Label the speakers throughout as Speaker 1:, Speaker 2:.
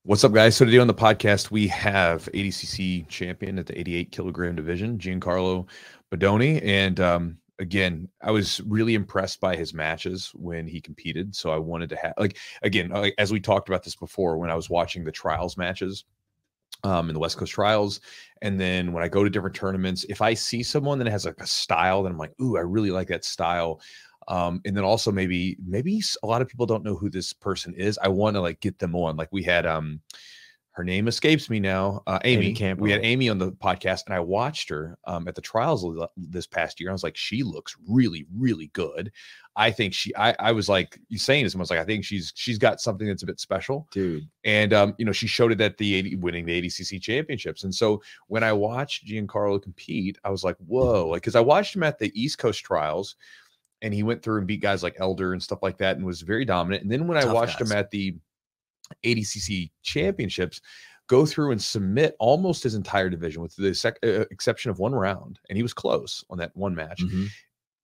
Speaker 1: What's up, guys? So today on the podcast, we have ADCC champion at the 88 kilogram division, Giancarlo Bodoni. And again, I was really impressed by his matches when he competed. So I wanted to have, as we talked about this before, when I was watching the trials matches in the West Coast trials, and then when I go to different tournaments, if I see someone that has like a style, then I'm like, ooh, I really like that style. And then also maybe a lot of people don't know who this person is. I want to like get them on. Like we had her name escapes me now, Amy. We had Amy on the podcast, and I watched her at the trials this past year. I was like, she looks really, really good. I think I was like, you saying this, I was like, I think she's got something that's a bit special,
Speaker 2: dude.
Speaker 1: And she showed it at winning the ADCC championships. And so when I watched Giancarlo compete, I was like, whoa, like, because I watched him at the East Coast trials, and he went through and beat guys like Elder and stuff like that and was very dominant. And then when I watched him at the ADCC championships, go through and submit almost his entire division with the exception of one round, and he was close on that one match.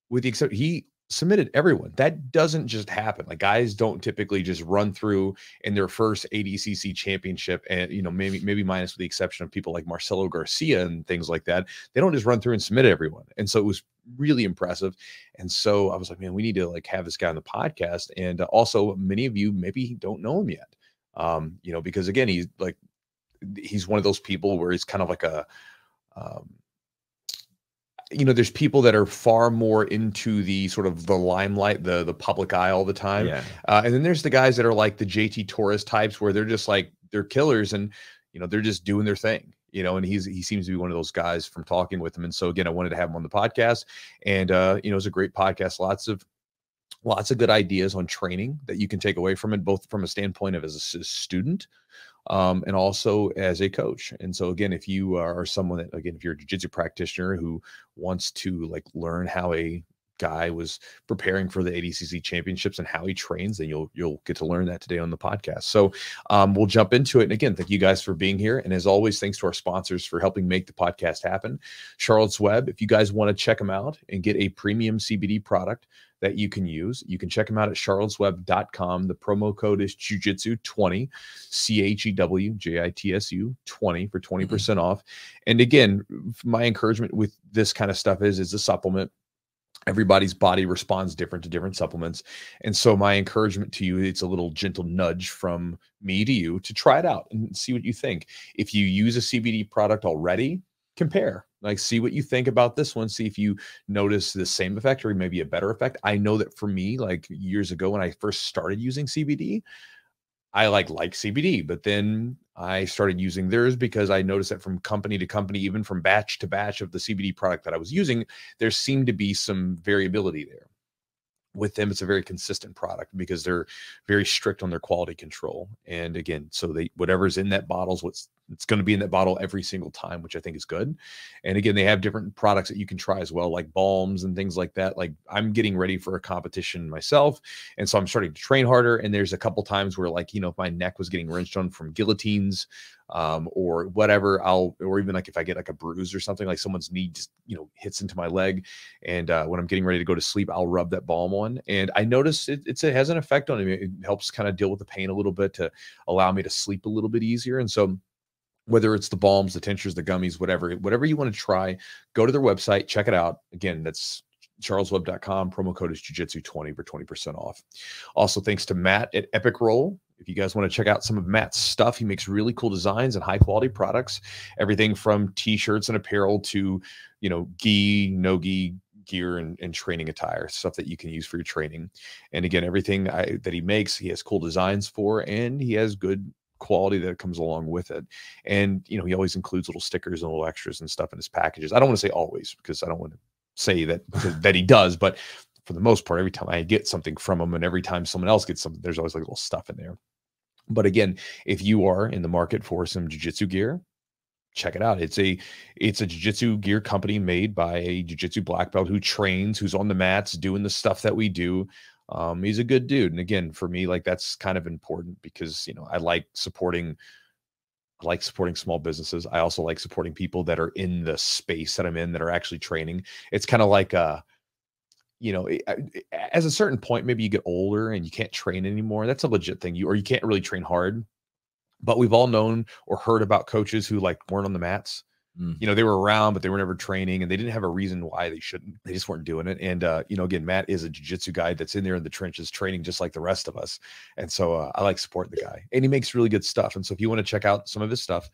Speaker 1: With the exception, he submitted everyone. That doesn't just happen. Like, guys don't typically just run through in their first ADCC championship, and maybe minus with the exception of people like Marcelo Garcia and things like that. They don't just run through and submit everyone. And so it was really impressive. And so I was like, man, we need to like have this guy on the podcast. And also, many of you maybe don't know him yet, because again, he's one of those people where he's kind of like a there's people that are far more into the sort of the limelight, the public eye all the time.
Speaker 2: Yeah.
Speaker 1: And then there's the guys that are like the JT Torres types, where they're just like, they're killers, and they're just doing their thing, and he seems to be one of those guys from talking with him. And so again, I wanted to have him on the podcast, and it was a great podcast. Lots of good ideas on training that you can take away from it, both from a standpoint of as a student, and also as a coach. And so again, if you are someone that, again, if you're a jiu-jitsu practitioner who wants to like learn how a guy was preparing for the ADCC championships and how he trains, then you'll get to learn that today on the podcast. So we'll jump into it. And again, thank you guys for being here. And as always, thanks to our sponsors for helping make the podcast happen. Charlotte's Web, if you guys want to check them out and get a premium CBD product that you can use, you can check them out at charlottesweb.com. The promo code is Jiu-Jitsu20, CHEWJITSU 20 for 20% off. And again, my encouragement with this kind of stuff is a supplement. Everybody's body responds different to different supplements. And so my encouragement to you, it's a little gentle nudge from me to you to try it out and see what you think. If you use a CBD product already, compare. Like, see what you think about this one. See if you notice the same effect or maybe a better effect. I know that for me, like years ago when I first started using CBD, I like CBD, but then I started using theirs because I noticed that from company to company, even from batch to batch of the CBD product that I was using, there seemed to be some variability there. With them, it's a very consistent product because they're very strict on their quality control. And again, so whatever's in that bottle is it's going to be in that bottle every single time, which I think is good. And again, they have different products that you can try as well, like balms and things like that. Like, I'm getting ready for a competition myself, and so I'm starting to train harder. And there's a couple times where, like, if my neck was getting wrenched on from guillotines, or whatever, or even like if I get like a bruise or something, like someone's knee just, hits into my leg. And when I'm getting ready to go to sleep, I'll rub that balm on. And I notice it has an effect on me. It helps kind of deal with the pain a little bit to allow me to sleep a little bit easier. And so whether it's the balms, the tinctures, the gummies, whatever you want to try, go to their website, check it out. Again, that's charlesweb.com. Promo code is Jiu-Jitsu20 for 20% off. Also, thanks to Matt at Epic Roll. If you guys want to check out some of Matt's stuff, he makes really cool designs and high quality products, everything from t-shirts and apparel to, gi, no-gi gear and training attire, stuff that you can use for your training. And again, everything that he makes, he has cool designs for, and he has good quality that comes along with it. And, he always includes little stickers and little extras and stuff in his packages. I don't want to say always, because I don't want to say that he does, but for the most part, every time I get something from him and every time someone else gets something, there's always like little stuff in there. But again, if you are in the market for some jiu-jitsu gear, check it out. It's a jiu-jitsu gear company made by a jiu-jitsu black belt who trains, who's on the mats doing the stuff that we do. He's a good dude. And again, for me, like, that's kind of important because, I like supporting small businesses. I also like supporting people that are in the space that I'm in that are actually training. It's kind of like as a certain point, maybe you get older and you can't train anymore. That's a legit thing. Or you can't really train hard. But we've all known or heard about coaches who like weren't on the mats. You know, they were around, but they were never training, and they didn't have a reason why they shouldn't. They just weren't doing it. And, you know, again, Matt is a jiu-jitsu guy that's in there in the trenches training just like the rest of us. And so I like supporting the guy, and he makes really good stuff. And so if you want to check out some of his stuff,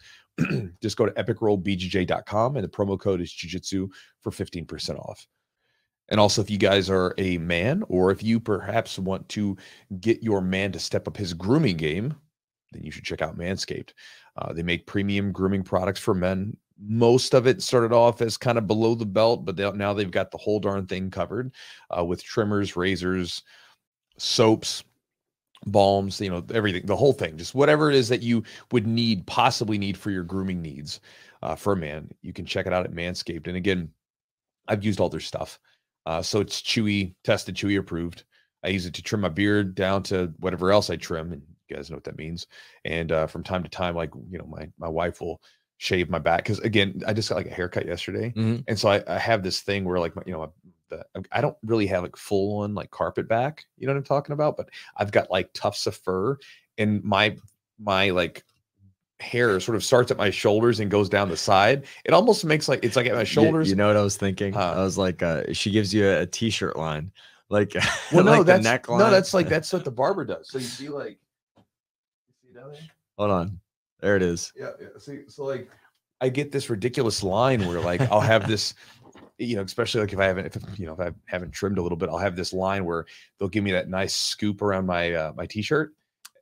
Speaker 1: just go to epicrollbjj.com, and the promo code is jiu-jitsu for 15% off. And also, if you guys are a man, or if you perhaps want to get your man to step up his grooming game, then you should check out Manscaped. They make premium grooming products for men. Most of it started off as kind of below the belt, but now they've got the whole darn thing covered with trimmers, razors, soaps, balms, you know, everything, the whole thing, just whatever it is that you would possibly need for your grooming needs for a man. You can check it out at Manscaped. And again, I've used all their stuff. So it's Chewy, tested, Chewy approved. I use it to trim my beard down to whatever else I trim. And you guys know what that means. And from time to time, like, you know, my wife will shave my back, because again, I just got like a haircut yesterday, and so I have this thing where like you know, I don't really have like full on like carpet back, you know what I'm talking about, but I've got like tufts of fur, and my like hair sort of starts at my shoulders and goes down the side. It almost makes like it's like at my shoulders.
Speaker 2: You know what I was thinking? I was like, she gives you a t-shirt line, like
Speaker 1: well, no,
Speaker 2: like
Speaker 1: that's
Speaker 2: the neckline.
Speaker 1: No, that's what the barber does. So you see like, you see down there?
Speaker 2: Hold on. There it is.
Speaker 1: Yeah. See, so like I get this ridiculous line where like I'll have this, you know, especially like if I haven't trimmed a little bit, I'll have this line where they'll give me that nice scoop around my my t-shirt.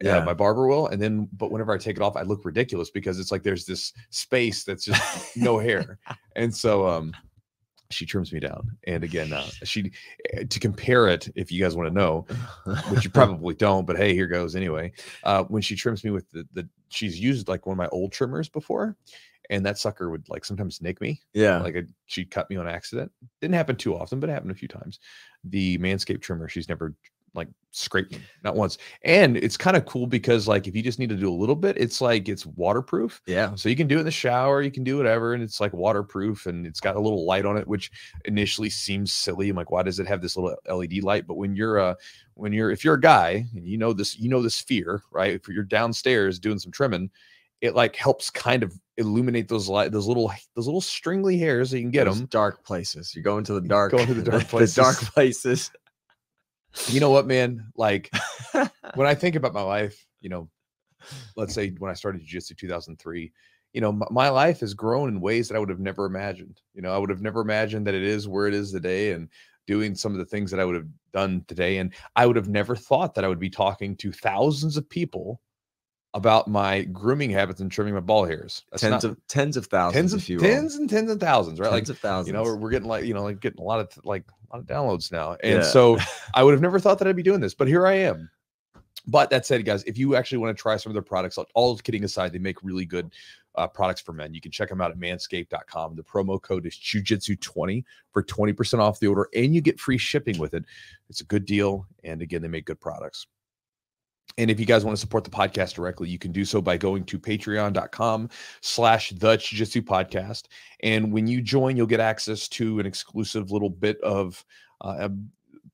Speaker 1: Yeah, my barber will. And then, but whenever I take it off, I look ridiculous because it's like there's this space that's just no hair. And so she trims me down. And again, to compare it, if you guys want to know, which you probably don't, but hey, here goes anyway. When she trims me with she's used like one of my old trimmers before, and that sucker would like sometimes nick me.
Speaker 2: Yeah.
Speaker 1: Like she'd cut me on accident. Didn't happen too often, but it happened a few times. The Manscaped trimmer, she's never like scraped me, not once. And it's kind of cool because like if you just need to do a little bit, it's like it's waterproof.
Speaker 2: Yeah.
Speaker 1: So you can do it in the shower, you can do whatever, and it's like waterproof, and it's got a little light on it, which initially seems silly. I'm like, why does it have this little LED light? But if you're a guy and you know this fear, right? If you're downstairs doing some trimming, it like helps kind of illuminate those little stringly hairs so you can get them.
Speaker 2: Dark places. You're going to the dark
Speaker 1: places.
Speaker 2: The dark places.
Speaker 1: You know what, man? Like when I think about my life, you know, let's say when I started Jiu-Jitsu 2003, you know, my life has grown in ways that I would have never imagined. You know, I would have never imagined that it is where it is today, and doing some of the things that I would have done today. And I would have never thought that I would be talking to thousands of people about my grooming habits and trimming my ball hairs. That's
Speaker 2: tens of thousands,
Speaker 1: tens and thousands, right?
Speaker 2: Tens of thousands.
Speaker 1: You know, we're getting like, you know, like getting a lot of downloads now. And so I would have never thought that I'd be doing this, but here I am. But that said, guys, if you actually want to try some of their products, all kidding aside, they make really good products for men. You can check them out at manscaped.com. The promo code is Jiu-Jitsu20 for 20% off the order, and you get free shipping with it. It's a good deal. And again, they make good products. And if you guys want to support the podcast directly, you can do so by going to patreon.com/the Jiu-Jitsu podcast. And when you join, you'll get access to an exclusive little bit of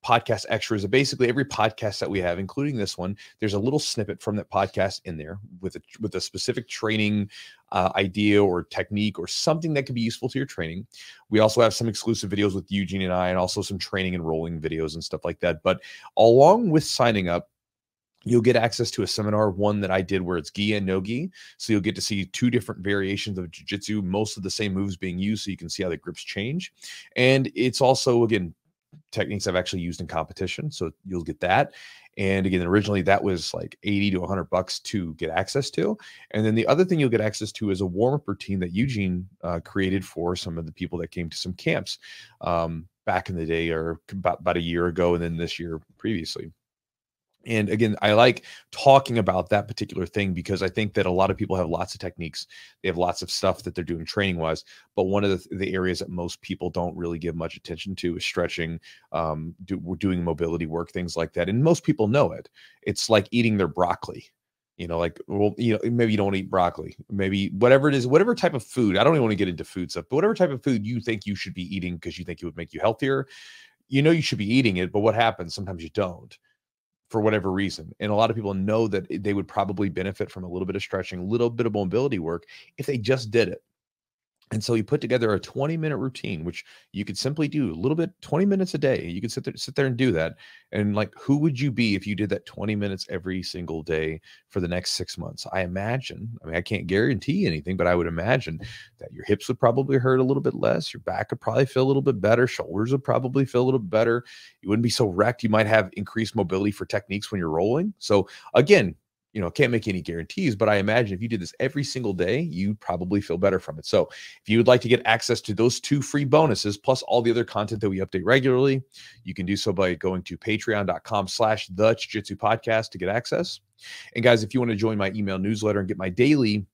Speaker 1: podcast extras. Basically, every podcast that we have, including this one, there's a little snippet from that podcast in there with a specific training idea or technique or something that could be useful to your training. We also have some exclusive videos with Eugene and I, and also some training and rolling videos and stuff like that. But along with signing up, you'll get access to a seminar, one that I did where it's gi and no gi. So you'll get to see two different variations of jiu-jitsu, most of the same moves being used, so you can see how the grips change. And it's also, again, techniques I've actually used in competition. So you'll get that. And again, originally that was like $80 to $100 to get access to. And then the other thing you'll get access to is a warm-up routine that Eugene created for some of the people that came to some camps back in the day, or about a year ago, and then this year previously. And again, I like talking about that particular thing because I think that a lot of people have lots of techniques. They have lots of stuff that they're doing training wise. But one of the areas that most people don't really give much attention to is stretching, we're doing mobility work, things like that. And most people know it. It's like eating their broccoli. You know, like, well, you know, maybe you don't eat broccoli, maybe whatever it is, whatever type of food. I don't even want to get into food stuff, but whatever type of food you think you should be eating because you think it would make you healthier, you know, you should be eating it. But what happens? Sometimes you don't. for whatever reason. And a lot of people know that they would probably benefit from a little bit of stretching, a little bit of mobility work if they just did it. And so he put together a 20-minute routine, which you could simply do a little bit, 20 minutes a day. You could sit there and do that. And like, who would you be if you did that 20 minutes every single day for the next 6 months? I imagine, I mean, I can't guarantee anything, but I would imagine that your hips would probably hurt a little bit less. Your back would probably feel a little bit better. Shoulders would probably feel a little bit better. You wouldn't be so wrecked. You might have increased mobility for techniques when you're rolling. So again, can't make any guarantees, but I imagine if you did this every single day, you probably feel better from it. So if you would like to get access to those 2 free bonuses, plus all the other content that we update regularly, you can do so by going to patreon.com/the Jiu-Jitsu podcast to get access. And guys, if you want to join my email newsletter and get my daily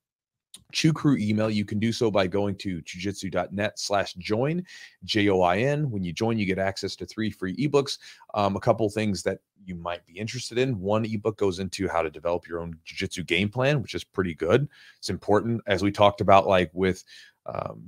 Speaker 1: Chew Crew email, you can do so by going to jujitsu.net/join, JOIN. When you join, you get access to 3 free ebooks. A couple things that you might be interested in. One ebook goes into how to develop your own jiu-jitsu game plan, which is pretty good. It's important, as we talked about, like with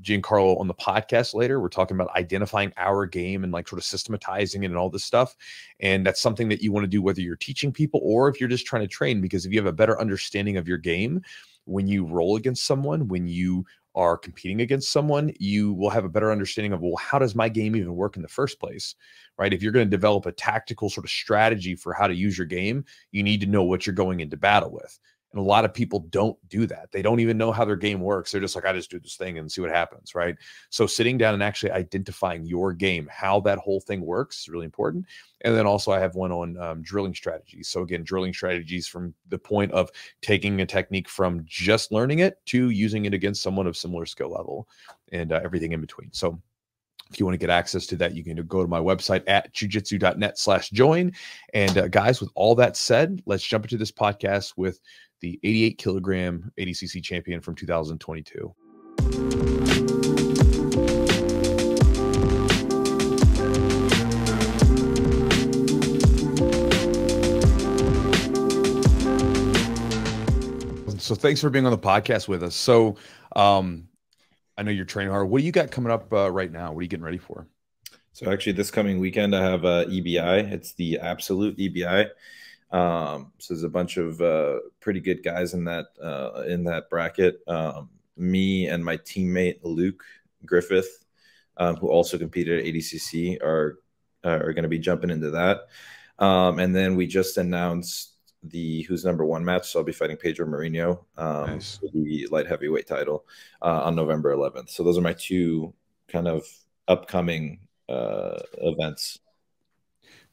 Speaker 1: Giancarlo on the podcast later. We're talking about identifying our game and like sort of systematizing it and all this stuff. And that's something that you want to do whether you're teaching people or if you're just trying to train, because if you have a better understanding of your game, when you roll against someone, when you are competing against someone, you will have a better understanding of, well, how does my game even work in the first place, right? If you're going to develop a tactical sort of strategy for how to use your game, you need to know what you're going into battle with. And a lot of people don't do that. They don't even know how their game works. They're just like, I just do this thing and see what happens, right? So sitting down and actually identifying your game, how that whole thing works is really important. And then also I have one on drilling strategies. So again, drilling strategies from the point of taking a technique from just learning it to using it against someone of similar skill level and everything in between. So if you want to get access to that, you can go to my website at jujitsu.net/join. And guys, with all that said, let's jump into this podcast with the 88 kilogram ADCC champion from 2022. So thanks for being on the podcast with us. So I know you're training hard. What do you got coming up right now? What are you getting ready for?
Speaker 3: So actually this coming weekend, I have EBI. It's the absolute EBI. So there's a bunch of pretty good guys in that bracket. Me and my teammate Luke Griffith, who also competed at ADCC, are going to be jumping into that. And then we just announced the who's number 1 match. So I'll be fighting Pedro Mourinho
Speaker 1: Nice.
Speaker 3: for the light heavyweight title on November 11th. So those are my 2 kind of upcoming events.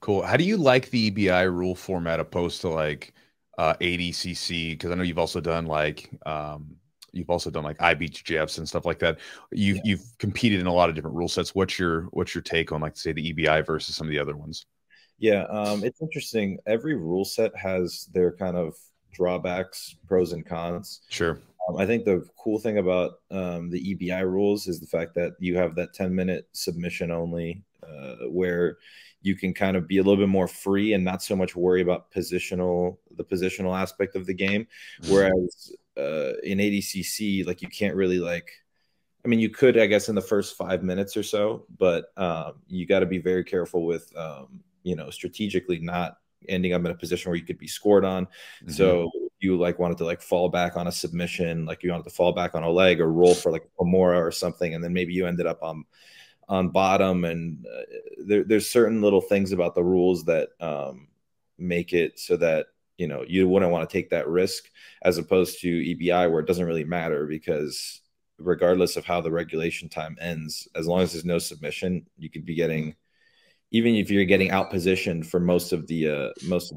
Speaker 1: Cool. How do you like the EBI rule format opposed to like ADCC? Because I know you've also done like IBJJFs and stuff like that. You've competed in a lot of different rule sets. What's your take on, like, say, the EBI versus some of the other ones?
Speaker 3: Yeah, it's interesting. Every rule set has their kind of drawbacks, pros and cons.
Speaker 1: Sure.
Speaker 3: I think the cool thing about the EBI rules is the fact that you have that 10-minute submission only, where you can kind of be a little bit more free and not so much worry about the positional aspect of the game. Whereas in ADCC, like, you can't really, like, I mean, you could, I guess, in the first 5 minutes or so, but you got to be very careful with, strategically not ending up in a position where you could be scored on. Mm-hmm. So you like wanted to like fall back on a submission, like you wanted to fall back on a leg or roll for like a Kimura or something, and then maybe you ended up on bottom. And there's certain little things about the rules that make it so that you wouldn't want to take that risk, as opposed to EBI, where it doesn't really matter, because regardless of how the regulation time ends, as long as there's no submission, you could be getting, even if you're getting out positioned for most of the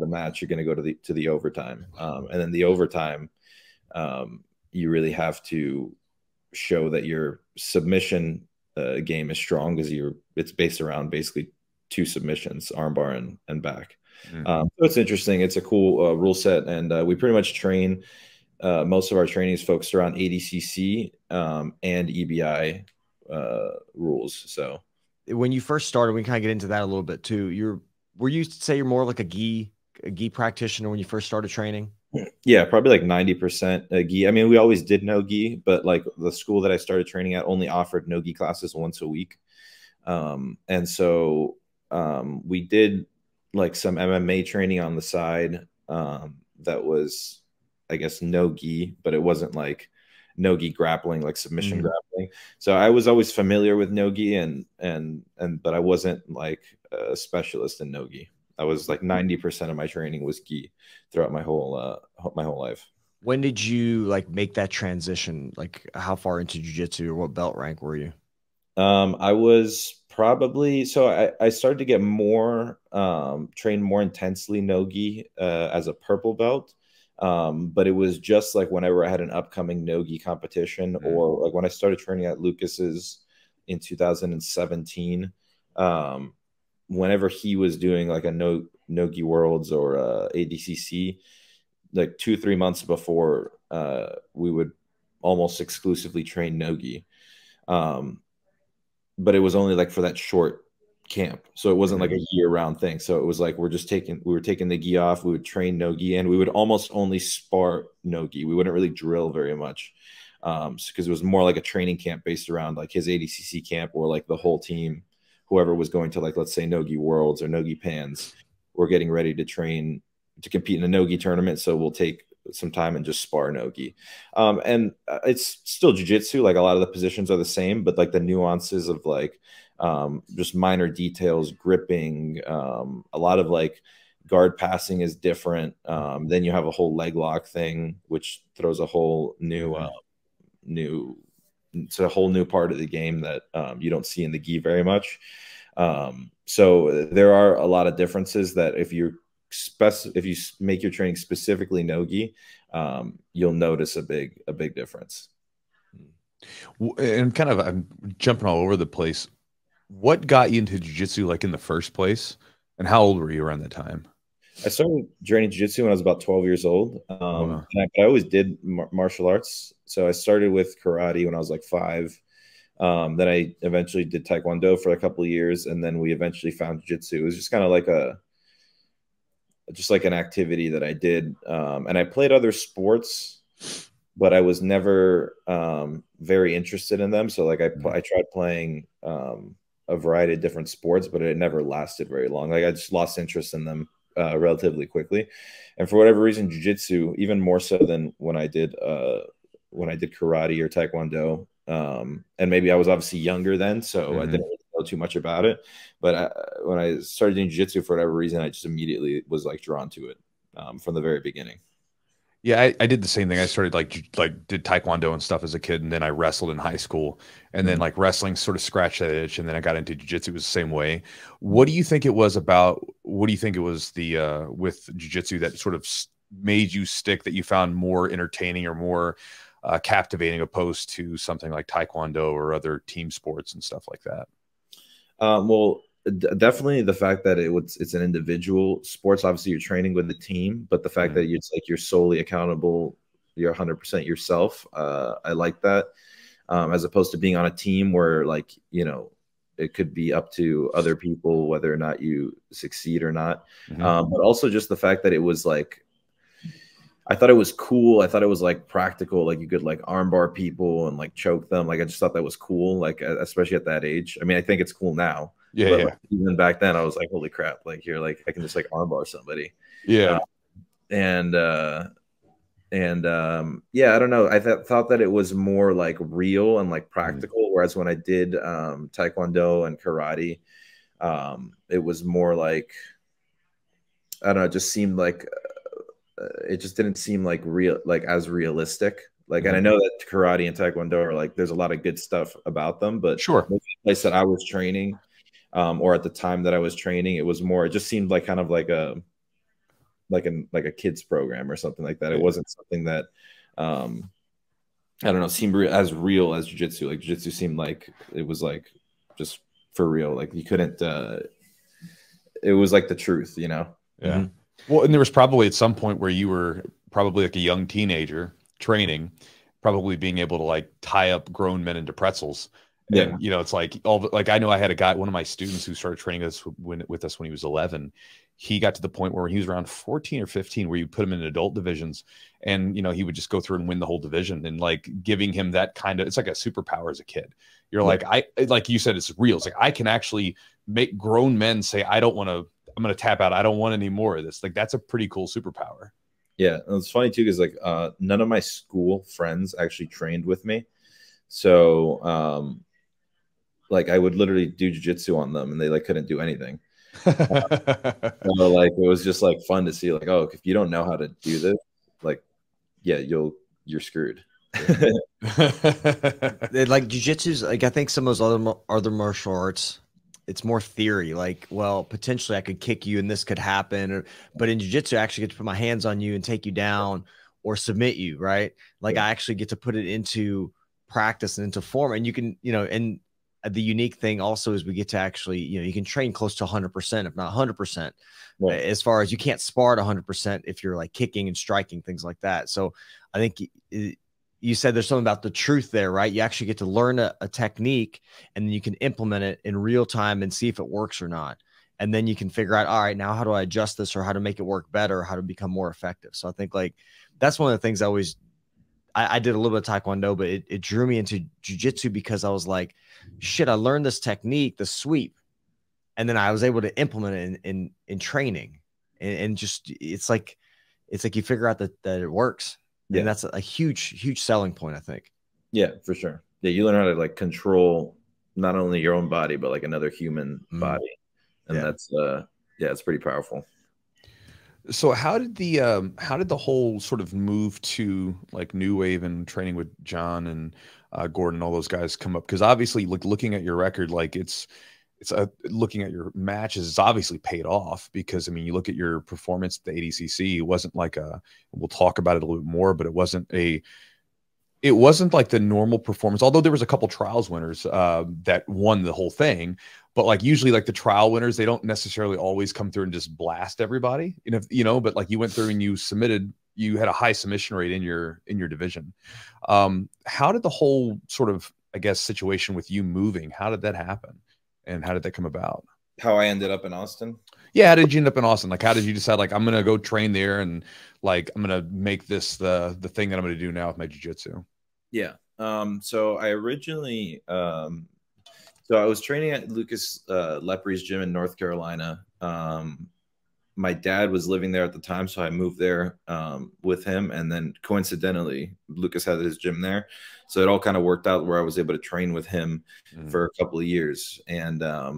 Speaker 3: match, you're going to go to the overtime. And then the overtime, you really have to show that your submission game is strong, because it's based around basically 2 submissions, armbar and back. Mm-hmm. So it's interesting. It's a cool rule set, and we pretty much train. Most of our training is focused around ADCC and EBI rules. So
Speaker 2: when you first started, we can kind of get into that a little bit too. Were you say you're more like a gi practitioner when you first started training?
Speaker 3: Yeah, probably like 90% gi. I mean, we always did no gi, but like the school that I started training at only offered no gi classes once a week. And so we did like some MMA training on the side. That was, I guess, no gi, but it wasn't like no gi grappling, like submission grappling. So I was always familiar with no gi, but I wasn't like a specialist in no gi. I was like 90% of my training was gi throughout my whole life.
Speaker 2: When did you like make that transition? Like how far into jiu-jitsu or what belt rank were you?
Speaker 3: I was probably, so I started to get more trained more intensely no-gi as a purple belt. But it was just like whenever I had an upcoming no-gi competition, or like when I started training at Lucas's in 2017, whenever he was doing like a no-gi worlds or ADCC, like 2-3 months before, we would almost exclusively train no-gi. But it was only like for that short camp. So it wasn't like a year-round thing. So it was like we were taking the gi off, we would train no gi, and we would almost only spar no gi. We wouldn't really drill very much. Because it was more like a training camp based around like his ADCC camp, or like the whole team, whoever was going to, like, let's say no gi worlds or no gi pans, we're getting ready to train to compete in a no gi tournament. So we'll take some time and just spar no-gi. And it's still jiu-jitsu. Like a lot of the positions are the same, but like the nuances of like just minor details, gripping, a lot of like guard passing is different. Then you have a whole leg lock thing, which throws a whole new it's a whole new part of the game that you don't see in the gi very much. So there are a lot of differences that if you make your training specifically no-gi, you'll notice a big difference.
Speaker 1: And kind of, I'm jumping all over the place. What got you into jiu-jitsu like in the first place, and how old were you around that time?
Speaker 3: I started training jiu-jitsu when I was about 12 years old.
Speaker 1: Wow.
Speaker 3: And I always did martial arts. So I started with karate when I was like 5. Then I eventually did taekwondo for a couple of years, and then we eventually found jiu-jitsu. It was just kind of like an activity that I did. And I played other sports, but I was never very interested in them. So like I tried playing a variety of different sports, but it never lasted very long. Like I just lost interest in them relatively quickly. And for whatever reason, jiu-jitsu, even more so than when I did karate or taekwondo. And maybe I was obviously younger then, so I didn't really know too much about it. But when I started doing jiu-jitsu, for whatever reason, I just immediately was like drawn to it from the very beginning.
Speaker 1: Yeah, I did the same thing. I started did taekwondo and stuff as a kid, and then I wrestled in high school, and then like wrestling sort of scratched that itch, and then I got into jiu-jitsu. It was the same way. What do you think it was the with jiu-jitsu that sort of made you stick, that you found more entertaining or more captivating opposed to something like taekwondo or other team sports and stuff like that?
Speaker 3: Well, definitely the fact that it's an individual sports. Obviously, you're training with the team, but the fact that it's like you're solely accountable, you're 100% yourself. I like that, as opposed to being on a team where, like, you know, it could be up to other people whether or not you succeed or not. But also just the fact that it was like, I thought it was cool. I thought it was like practical. Like you could like armbar people and like choke them. Like I just thought that was cool. Like especially at that age. I mean, I think it's cool now.
Speaker 1: Yeah,
Speaker 3: but
Speaker 1: yeah.
Speaker 3: Like, even back then, I was like, holy crap! Like you're like I can just like armbar somebody.
Speaker 1: Yeah.
Speaker 3: Yeah, I don't know. I thought that it was more like real and like practical. Whereas when I did taekwondo and karate, it was more like, I don't know. It just seemed like it just didn't seem like real, like as realistic. Like, and I know that karate and taekwondo are like, there's a lot of good stuff about them, but
Speaker 1: Sure,
Speaker 3: the place that I was training, or at the time that I was training, it was more. It just seemed like kind of like a kids program or something like that. It wasn't something that I don't know, seemed as real as jiu-jitsu. Like jiu-jitsu seemed like it was like just for real. Like you couldn't. It was like the truth, you know.
Speaker 1: Yeah. Well, and there was probably at some point where you were probably like a young teenager training, probably being able to like tie up grown men into pretzels. And, you know, it's like I know I had a guy, one of my students who started training us with us when he was 11. He got to the point where he was around 14 or 15, where you put him in adult divisions, and, you know, he would just go through and win the whole division, and like giving him that kind of, it's like a superpower as a kid. You're like, like you said, it's real. It's like, I can actually make grown men say, I don't want I'm going to tap out. I don't want any more of this. Like, that's a pretty cool superpower.
Speaker 3: Yeah. And it's funny too, because like none of my school friends actually trained with me. So like I would literally do jiu-jitsu on them and they like couldn't do anything. So like it was just like fun to see like, oh, if you don't know how to do this, like, yeah, you're screwed.
Speaker 2: Like jiu-jitsu's like, I think some of those other martial arts, it's more theory. Like, well, potentially I could kick you and this could happen, but in jiu-jitsu, I actually get to put my hands on you and take you down or submit you, right? Like I actually get to put it into practice and into form, and you can, and the unique thing also is we get to actually, you can train close to 100%, if not 100%. Right. As far as you can't spar at 100% if you're like kicking and striking, things like that. So I think you said there's something about the truth there, right? You actually get to learn a technique and then you can implement it in real time and see if it works or not. And then you can figure out, all right, now how do I adjust this, or how to make it work better, or how to become more effective. So I think like that's one of the things I did a little bit of Taekwondo, but it drew me into jiu-jitsu because I was like, shit, I learned this technique, the sweep, and then I was able to implement it in training. And just, it's like you figure out that it works. Yeah. And that's a huge selling point, I think.
Speaker 3: Yeah, for sure. Yeah. You learn how to like control not only your own body, but like another human body. And that's, it's pretty powerful.
Speaker 1: So how did the whole sort of move to like new wave and training with John and Gordon, all those guys come up? Because obviously, like looking at your record, like it's looking at your matches, it's obviously paid off, because I mean, you look at your performance at the ADCC, it wasn't like we'll talk about it a little bit more, but it wasn't like the normal performance, although there was a couple trials winners that won the whole thing. But like usually like the trial winners, they don't necessarily always come through and just blast everybody, but like you went through and you had a high submission rate in your division. How did the whole sort of, I guess, situation with you moving, how did that happen? And how did that come about?
Speaker 3: How I ended up in Austin?
Speaker 1: Yeah, how did you end up in Austin? Like, how did you decide, like, I'm going to go train there and, like, I'm going to make this the thing that I'm going to do now with my jiu-jitsu?
Speaker 3: Yeah. So I originally so I was training at Lucas Leprey's gym in North Carolina. My dad was living there at the time, so I moved there with him. And then coincidentally, Lucas had his gym there. So it all kind of worked out where I was able to train with him for a couple of years. And I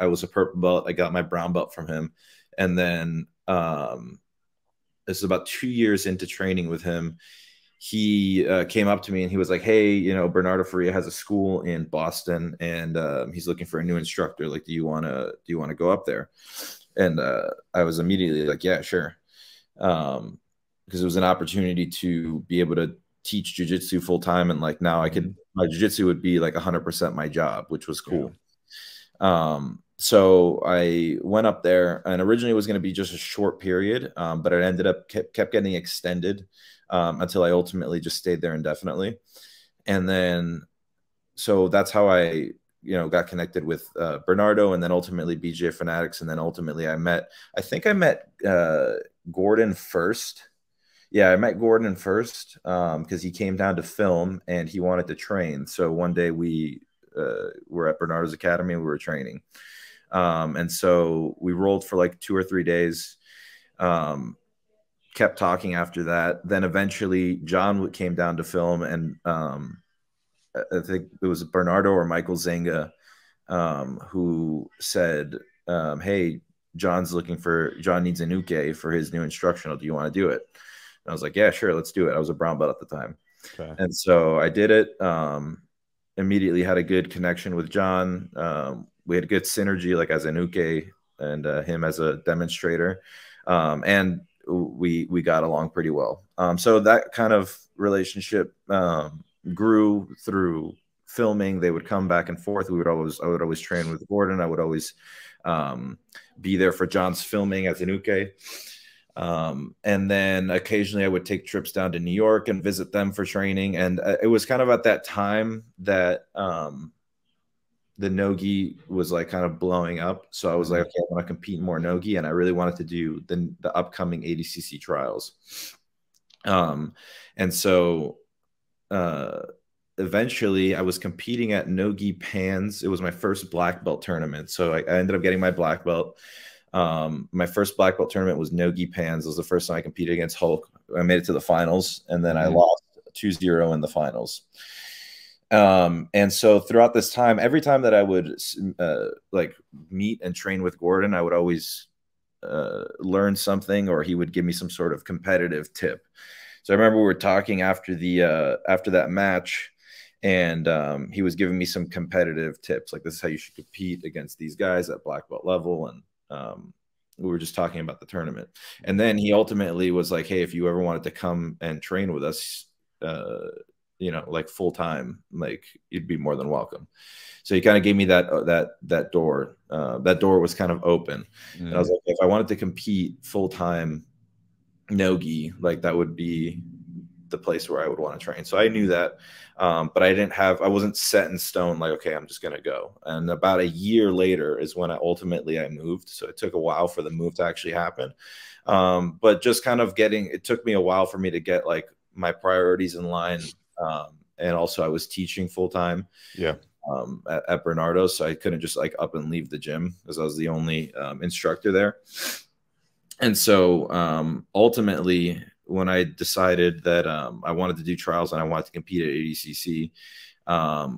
Speaker 3: was a purple belt. I got my brown belt from him. And then this is about 2 years into training with him. He came up to me and he was like, hey, Bernardo Faria has a school in Boston and he's looking for a new instructor. Like, do you want to go up there? And I was immediately like, yeah, sure. Because it was an opportunity to be able to teach jiu-jitsu full time. And like now my jiu-jitsu would be like 100% my job, which was cool. Yeah. So I went up there, and originally it was going to be just a short period, but it ended up kept getting extended until I ultimately just stayed there indefinitely. And then, so that's how I, got connected with Bernardo, and then ultimately BJ Fanatics. And then ultimately I met Gordon first. Yeah, I met Gordon first because he came down to film and he wanted to train. So one day we were at Bernardo's Academy and we were training. And so we rolled for like 2 or 3 days, kept talking after that. Then eventually John came down to film, and I think it was Bernardo or Michael Zenga who said, hey, John needs an uke for his new instructional. Do you want to do it? And I was like, yeah, sure, let's do it. I was a brown belt at the time. Okay. And so I did it. Immediately had a good connection with John. We had good synergy, like as an uke and him as a demonstrator. And we got along pretty well. So that kind of relationship grew through filming. They would come back and forth. I would always train with Gordon. I would always be there for John's filming as an uke. And then occasionally I would take trips down to New York and visit them for training. And it was kind of at that time that the no-gi was like kind of blowing up. So I was like, okay, I want to compete more no-gi, and I really wanted to do the upcoming ADCC trials. And so eventually I was competing at no-gi pans. It was my first black belt tournament. So I ended up getting my black belt. My first black belt tournament was no-gi pans. It was the first time I competed against Hulk. I made it to the finals, and then I lost 2-0 in the finals. And so throughout this time, every time that I would like meet and train with Gordon, I would always learn something, or he would give me some sort of competitive tip. So I remember we were talking after that match, and he was giving me some competitive tips, like this is how you should compete against these guys at black belt level, and we were just talking about the tournament. And then he ultimately was like, hey, if you ever wanted to come and train with us, you know, like full time, like you'd be more than welcome. So he kind of gave me that door. That door was kind of open, and I was like, if I wanted to compete full time no-gi, like that would be the place where I would want to train. So I knew that, but I wasn't set in stone. Like, okay, I'm just gonna go. And about a year later is when I moved. So it took a while for the move to actually happen. But just kind of it took me a while for me to get like my priorities in line. And also I was teaching full time. Yeah. At Bernardo, so I couldn't just like up and leave the gym because I was the only instructor there. And so ultimately, when I decided that I wanted to do trials and I wanted to compete at ADCC,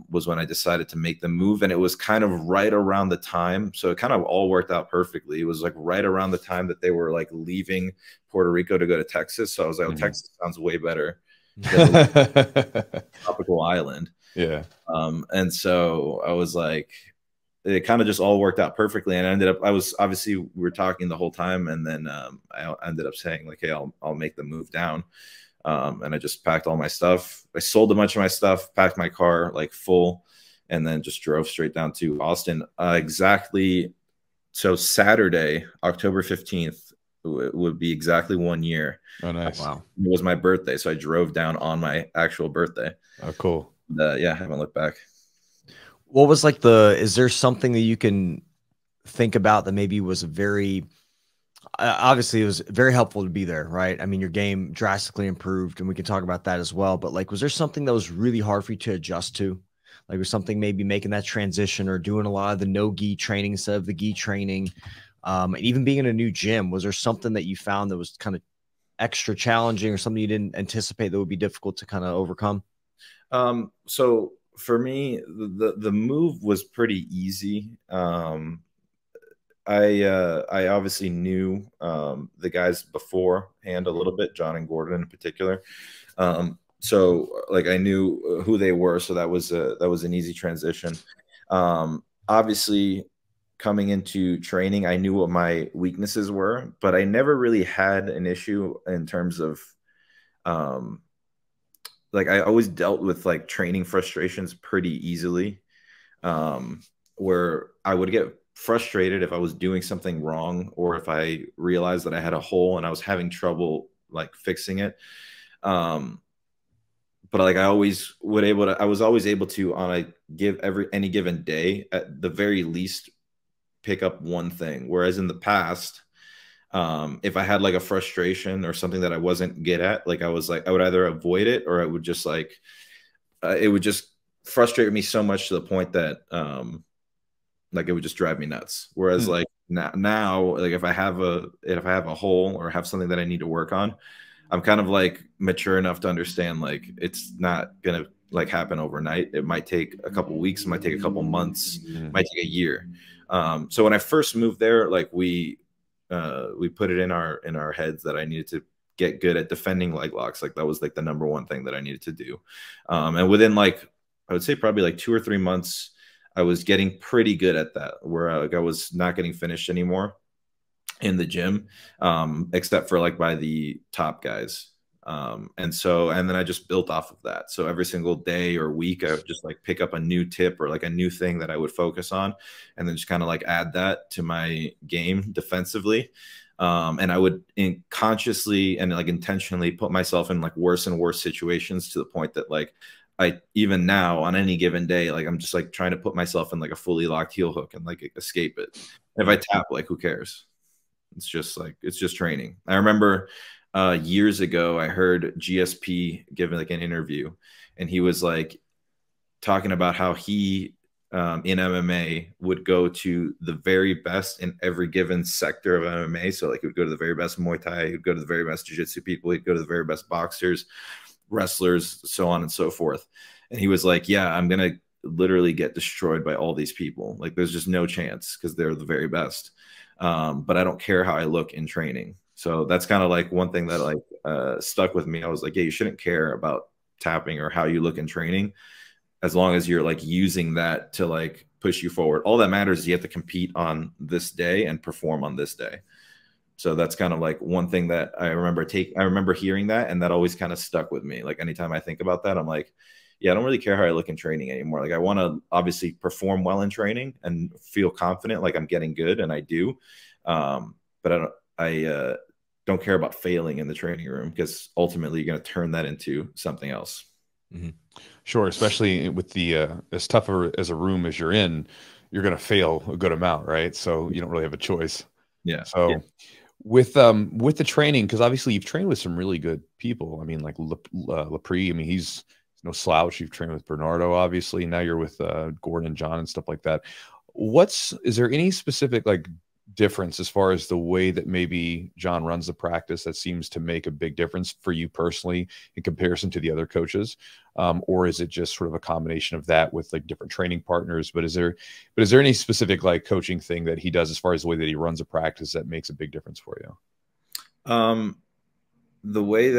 Speaker 3: was when I decided to make the move. And it was kind of right around the time, so it kind of all worked out perfectly. It was like right around the time that they were like leaving Puerto Rico to go to Texas. So I was like, oh, Texas sounds way better than tropical island. Yeah. And so I was like, it kind of just all worked out perfectly. And we were talking the whole time. And then I ended up saying like, hey, I'll make the move down. And I just packed all my stuff. I sold a bunch of my stuff, packed my car like full, and then just drove straight down to Austin. So Saturday, October 15th, would be exactly 1 year. Oh, nice. Wow. It was my birthday. So I drove down on my actual birthday. Oh, cool. Yeah, I haven't looked back.
Speaker 2: What was like is there something that you can think about that maybe was obviously it was very helpful to be there, right? I mean, your game drastically improved, and we can talk about that as well. But like, was there something that was really hard for you to adjust to? Like, was something maybe making that transition or doing a lot of the no-gi training instead of the gi training? And even being in a new gym, was there something that you found that was kind of extra challenging or something you didn't anticipate that would be difficult to kind of overcome?
Speaker 3: So for me, the move was pretty easy. I obviously knew the guys beforehand a little bit, John and Gordon in particular. So like I knew who they were, so that was an easy transition. Obviously, coming into training, I knew what my weaknesses were, but I never really had an issue in terms of like I always dealt with like training frustrations pretty easily, where I would get frustrated if I was doing something wrong, or if I realized that I had a hole and I was having trouble like fixing it. But like I was always able to on any given day at the very least pick up one thing. Whereas in the past, if I had like a frustration or something that I wasn't good at, like I would either avoid it, or I would just like it would just frustrate me so much to the point that like it would just drive me nuts. Whereas like now, like if I have a hole or have something that I need to work on, I'm kind of like mature enough to understand like it's not gonna like happen overnight. It might take a couple weeks, it might take a couple months, it might take a year. So when I first moved there, like we put it in our heads that I needed to get good at defending leg locks. Like that was like the #1 thing that I needed to do. And within like, I would say probably like 2 or 3 months, I was getting pretty good at that, where like I was not getting finished anymore in the gym, except for like by the top guys. And then I just built off of that. So every single day or week, I would just like pick up a new tip or like a new thing that I would focus on, and then just kind of like add that to my game defensively. And I would consciously and like intentionally put myself in like worse and worse situations, to the point that like even now on any given day, like I'm just like trying to put myself in like a fully locked heel hook and like escape it. If I tap, like who cares? It's just training. I remember years ago, I heard GSP giving like an interview, and he was like, talking about how he in MMA would go to the very best in every given sector of MMA. So like he would go to the very best Muay Thai, he would go to the very best Jiu-Jitsu people, he'd go to the very best boxers, wrestlers, so on and so forth. And he was like, yeah, I'm going to literally get destroyed by all these people. Like there's just no chance because they're the very best. But I don't care how I look in training. So that's kind of like one thing that like stuck with me. I was like, yeah, you shouldn't care about tapping or how you look in training, as long as you're like using that to like push you forward. All that matters is you have to compete on this day and perform on this day. So that's kind of like one thing that I remember hearing that, and that always kind of stuck with me. Like anytime I think about that, I'm like, yeah, I don't really care how I look in training anymore. Like I want to obviously perform well in training and feel confident, like I'm getting good, and I do. But I don't care about failing in the training room, because ultimately you're going to turn that into something else.
Speaker 1: Mm-hmm. Sure, especially with the as tough as a room as you're in, you're going to fail a good amount, right? So you don't really have a choice.
Speaker 3: Yeah.
Speaker 1: So
Speaker 3: yeah.
Speaker 1: with the training, because obviously you've trained with some really good people. I mean, like Lepre. I mean, he's no slouch. You've trained with Bernardo, obviously. Now you're with Gordon and John and stuff like that. Is there any specific like difference as far as the way that maybe John runs the practice that seems to make a big difference for you personally in comparison to the other coaches? Or is it just sort of a combination of that with like different training partners? But is there any specific like coaching thing that he does as far as the way that he runs a practice that makes a big difference for you?
Speaker 3: The way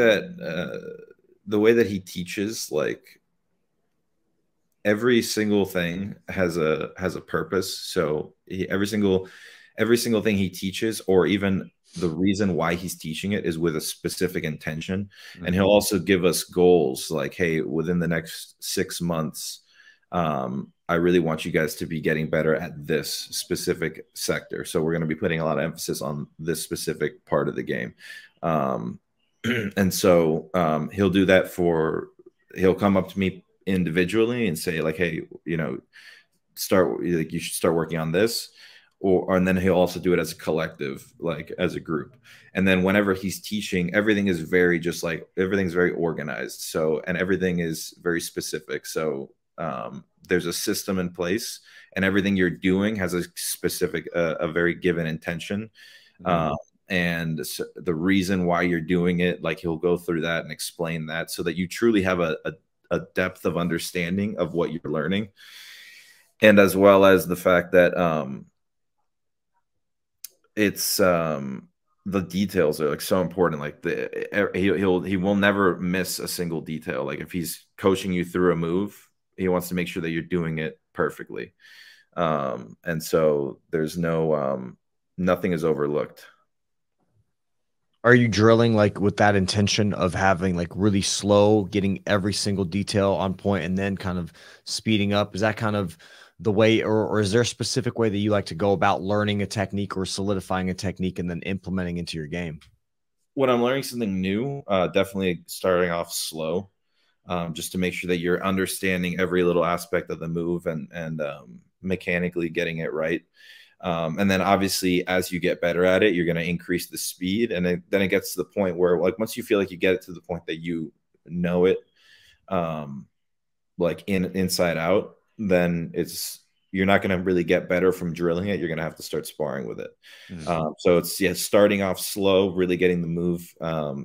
Speaker 3: that he teaches, like every single thing has a purpose. So every single thing he teaches, or even the reason why he's teaching it, is with a specific intention. Mm-hmm. And he'll also give us goals like, hey, within the next 6 months, I really want you guys to be getting better at this specific sector. So we're going to be putting a lot of emphasis on this specific part of the game. And so he'll do that he'll come up to me individually and say like, hey, you should start working on this. And then he'll also do it as a collective, like as a group. And then whenever he's teaching, everything's very organized. So, and everything is very specific. So there's a system in place, and everything you're doing has a specific, a very given intention. Mm-hmm. And so the reason why you're doing it, like he'll go through that and explain that, so that you truly have a depth of understanding of what you're learning. And as well as the fact that, it's the details are like so important. Like he will never miss a single detail. Like if he's coaching you through a move, he wants to make sure that you're doing it perfectly. And so there's nothing is overlooked.
Speaker 2: Are you drilling like with that intention of having like really slow, getting every single detail on point, and then kind of speeding up? Is that kind of the way, or is there a specific way that you like to go about learning a technique or solidifying a technique and then implementing into your game?
Speaker 3: When I'm learning something new, definitely starting off slow, just to make sure that you're understanding every little aspect of the move and mechanically getting it right. And then obviously as you get better at it, you're going to increase the speed. And then it gets to the point where, like, once you feel like you get it to the point that you know it, like inside out, then you're not going to really get better from drilling it. You're going to have to start sparring with it. Mm-hmm. So it's starting off slow, really getting the move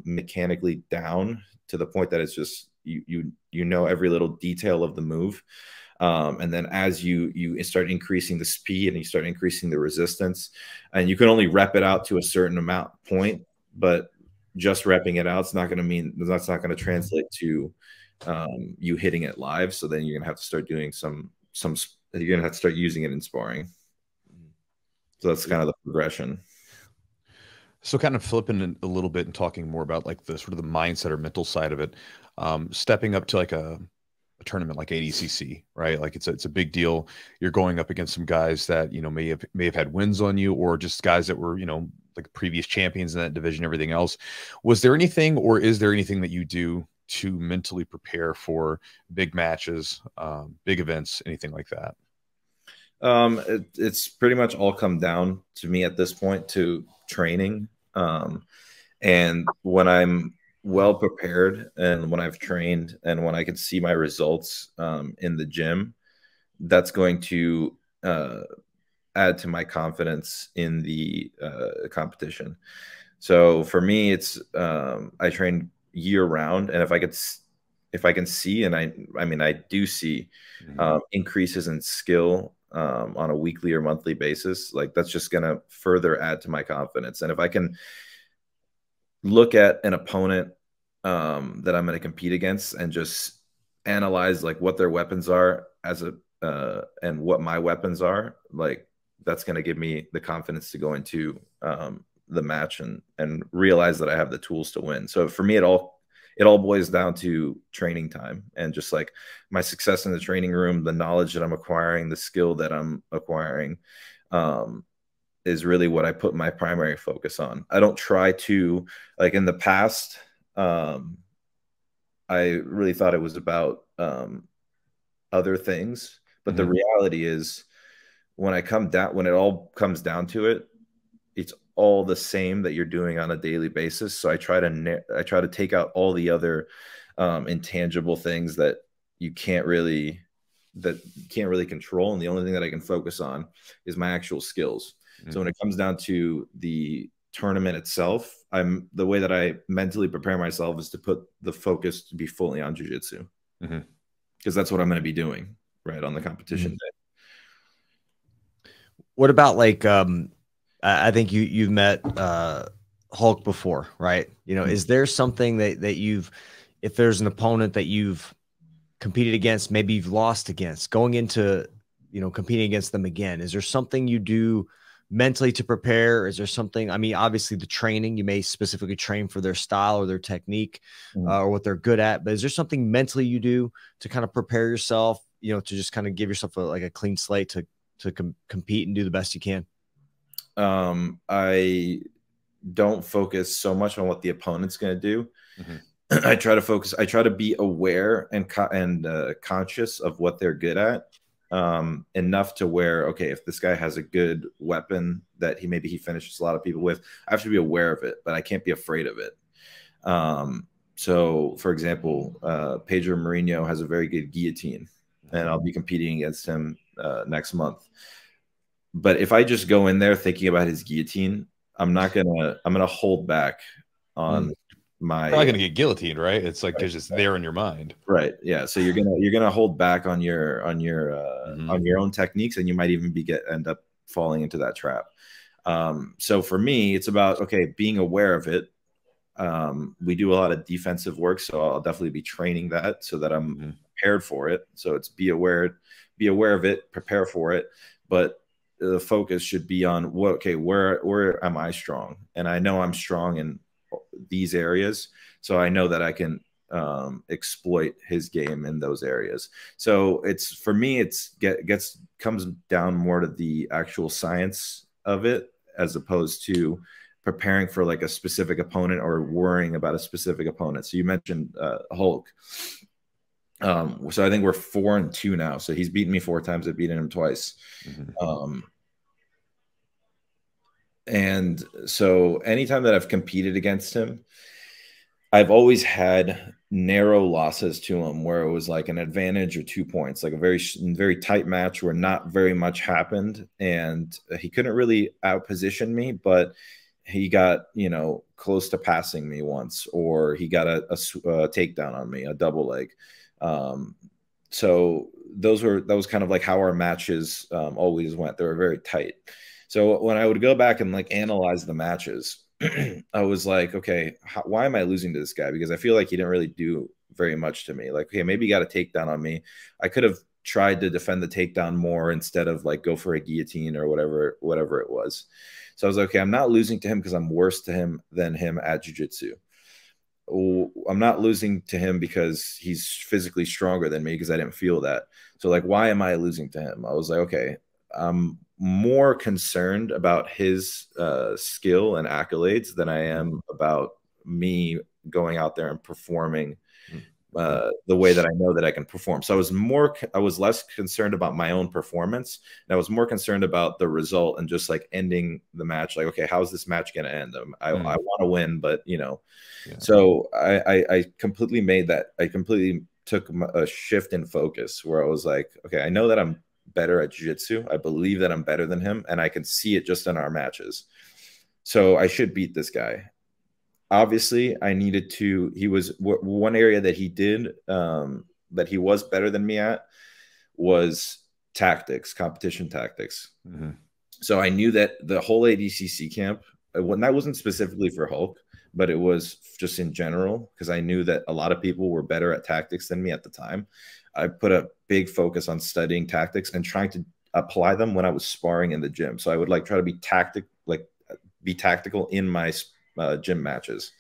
Speaker 3: mechanically down to the point that it's just, you know, every little detail of the move. And then as you start increasing the speed and you start increasing the resistance, and you can only rep it out to a certain point, but just repping it out, that's not going to translate to you hitting it live. So then you're going to have to start doing you're going to have to start using it in sparring. So that's kind of the progression.
Speaker 1: So kind of flipping a little bit and talking more about like the sort of the mindset or mental side of it, stepping up to like a tournament like ADCC, right? Like it's a big deal. You're going up against some guys that, you know, may have had wins on you, or just guys that were, you know, like previous champions in that division, everything else. Was there anything, or is there anything that you do to mentally prepare for big matches, big events, anything like that?
Speaker 3: It's pretty much all come down to me at this point to training. And when well prepared, and when I've trained and when I can see my results in the gym, that's going to add to my confidence in the competition. So for me, it's I train year round, and if I can see, and I mean I do see increases in skill on a weekly or monthly basis, like that's just going to further add to my confidence. And if I can look at an opponent that I'm going to compete against and just analyze like what their weapons are as a and what my weapons are, like that's going to give me the confidence to go into the match and realize that I have the tools to win. So for me, it all boils down to training time and just like my success in the training room, the knowledge that I'm acquiring, the skill that I'm acquiring, is really what I put my primary focus on. I don't try to, like in the past, I really thought it was about other things, but the reality is when it all comes down to it, it's all the same that you're doing on a daily basis. So I try to take out all the other intangible things that you can't really control, and the only thing that I can focus on is my actual skills. So when it comes down to the tournament itself, the way that I mentally prepare myself is to put the focus to be fully on jiu-jitsu, because that's what I'm going to be doing right on the competition day.
Speaker 2: What about like I think you've met Hulk before, right? You know, is there something that if there's an opponent that you've competed against, maybe you've lost against, going into, you know, competing against them again, is there something you do mentally to prepare? Is there something, I mean, obviously the training, you may specifically train for their style or their technique or what they're good at, but is there something mentally you do to kind of prepare yourself, you know, to just kind of give yourself like a clean slate to compete and do the best you can?
Speaker 3: I don't focus so much on what the opponent's going to do. I try to be aware and conscious of what they're good at, enough to where, okay, if this guy has a good weapon that maybe he finishes a lot of people with, I have to be aware of it, but I can't be afraid of it. So for example, Pedro Mourinho has a very good guillotine, and I'll be competing against him next month. But if I just go in there thinking about his guillotine, I'm gonna hold back on my.
Speaker 1: Probably gonna get guillotined, right? It's like because it's there in your mind,
Speaker 3: right? Yeah. So you're gonna hold back on your own techniques, and you might even end up falling into that trap. So for me, it's about, okay, being aware of it. We do a lot of defensive work, so I'll definitely be training that so that I'm prepared for it. So it's be aware of it, prepare for it, but the focus should be on where am I strong? And I know I'm strong in these areas, so I know that I can exploit his game in those areas. So for me, comes down more to the actual science of it, as opposed to preparing for like a specific opponent or worrying about a specific opponent. So you mentioned Hulk. So I think we're 4-2 now. So he's beaten me 4 times. I've beaten him twice. And so anytime that I've competed against him, I've always had narrow losses to him, where it was like an advantage or 2 points, like a very, very tight match where not very much happened. And he couldn't really outposition me, but he got, you know, close to passing me once, or he got a takedown on me, a double leg. So that was kind of like how our matches always went. They were very tight. So when I would go back and like analyze the matches, I was like, okay, why am I losing to this guy? Because I feel like he didn't really do very much to me. Like, okay, maybe he got a takedown on me. I could have tried to defend the takedown more instead of like go for a guillotine or whatever it was. So I was like, okay, I'm not losing to him because I'm worse than him at jiu-jitsu. I'm not losing to him because he's physically stronger than me, because I didn't feel that. So like, why am I losing to him? I was like, okay, I'm more concerned about his skill and accolades than I am about me going out there and performing the way that I know that I can perform. So I was less concerned about my own performance, and I was more concerned about the result and just like ending the match. Like, okay, how's this match going to end? I want to win, but you know, so I completely made that. I completely took a shift in focus where I was like, okay, I know that I'm better at jiu-jitsu. I believe that I'm better than him, and I can see it just in our matches. So I should beat this guy. Obviously, I needed to. He was one area that he did that he was better than me at was tactics, competition tactics. So I knew that the whole ADCC camp, when that wasn't specifically for Hulk, but it was just in general, because I knew that a lot of people were better at tactics than me at the time. I put a big focus on studying tactics and trying to apply them when I was sparring in the gym. So I would like try to be tactical in my gym matches,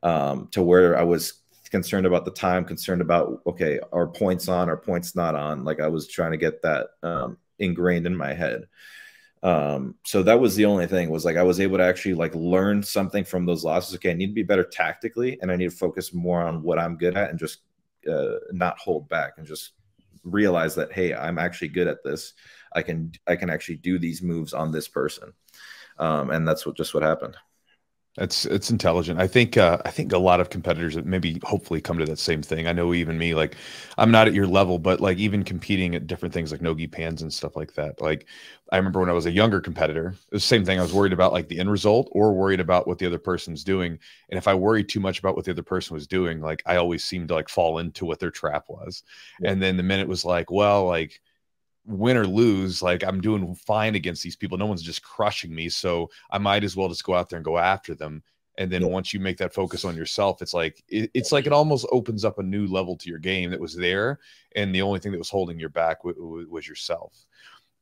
Speaker 3: to where I was concerned about the time, concerned about, okay, are points on, are points not on? Like I was trying to get that ingrained in my head. So that was the only thing, was like I was able to actually like learn something from those losses. Okay, I need to be better tactically, and I need to focus more on what I'm good at, and just not hold back, and just realize that, hey, I'm actually good at this. I can actually do these moves on this person, and that's what happened.
Speaker 1: It's intelligent. I think a lot of competitors that maybe hopefully come to that same thing. I know even me, like I'm not at your level, but like even competing at different things like nogi pans and stuff like that. Like I remember when I was a younger competitor, it was the same thing. I was worried about like the end result, or worried about what the other person's doing. And if I worried too much about what the other person was doing, like I always seemed to like fall into what their trap was. Yeah. And then the minute was like, well, like win or lose, like I'm doing fine against these people. No one's just crushing me. So I might as well just go out there and go after them. And then once you make that focus on yourself, it's like it almost opens up a new level to your game that was there. And the only thing that was holding you back was yourself.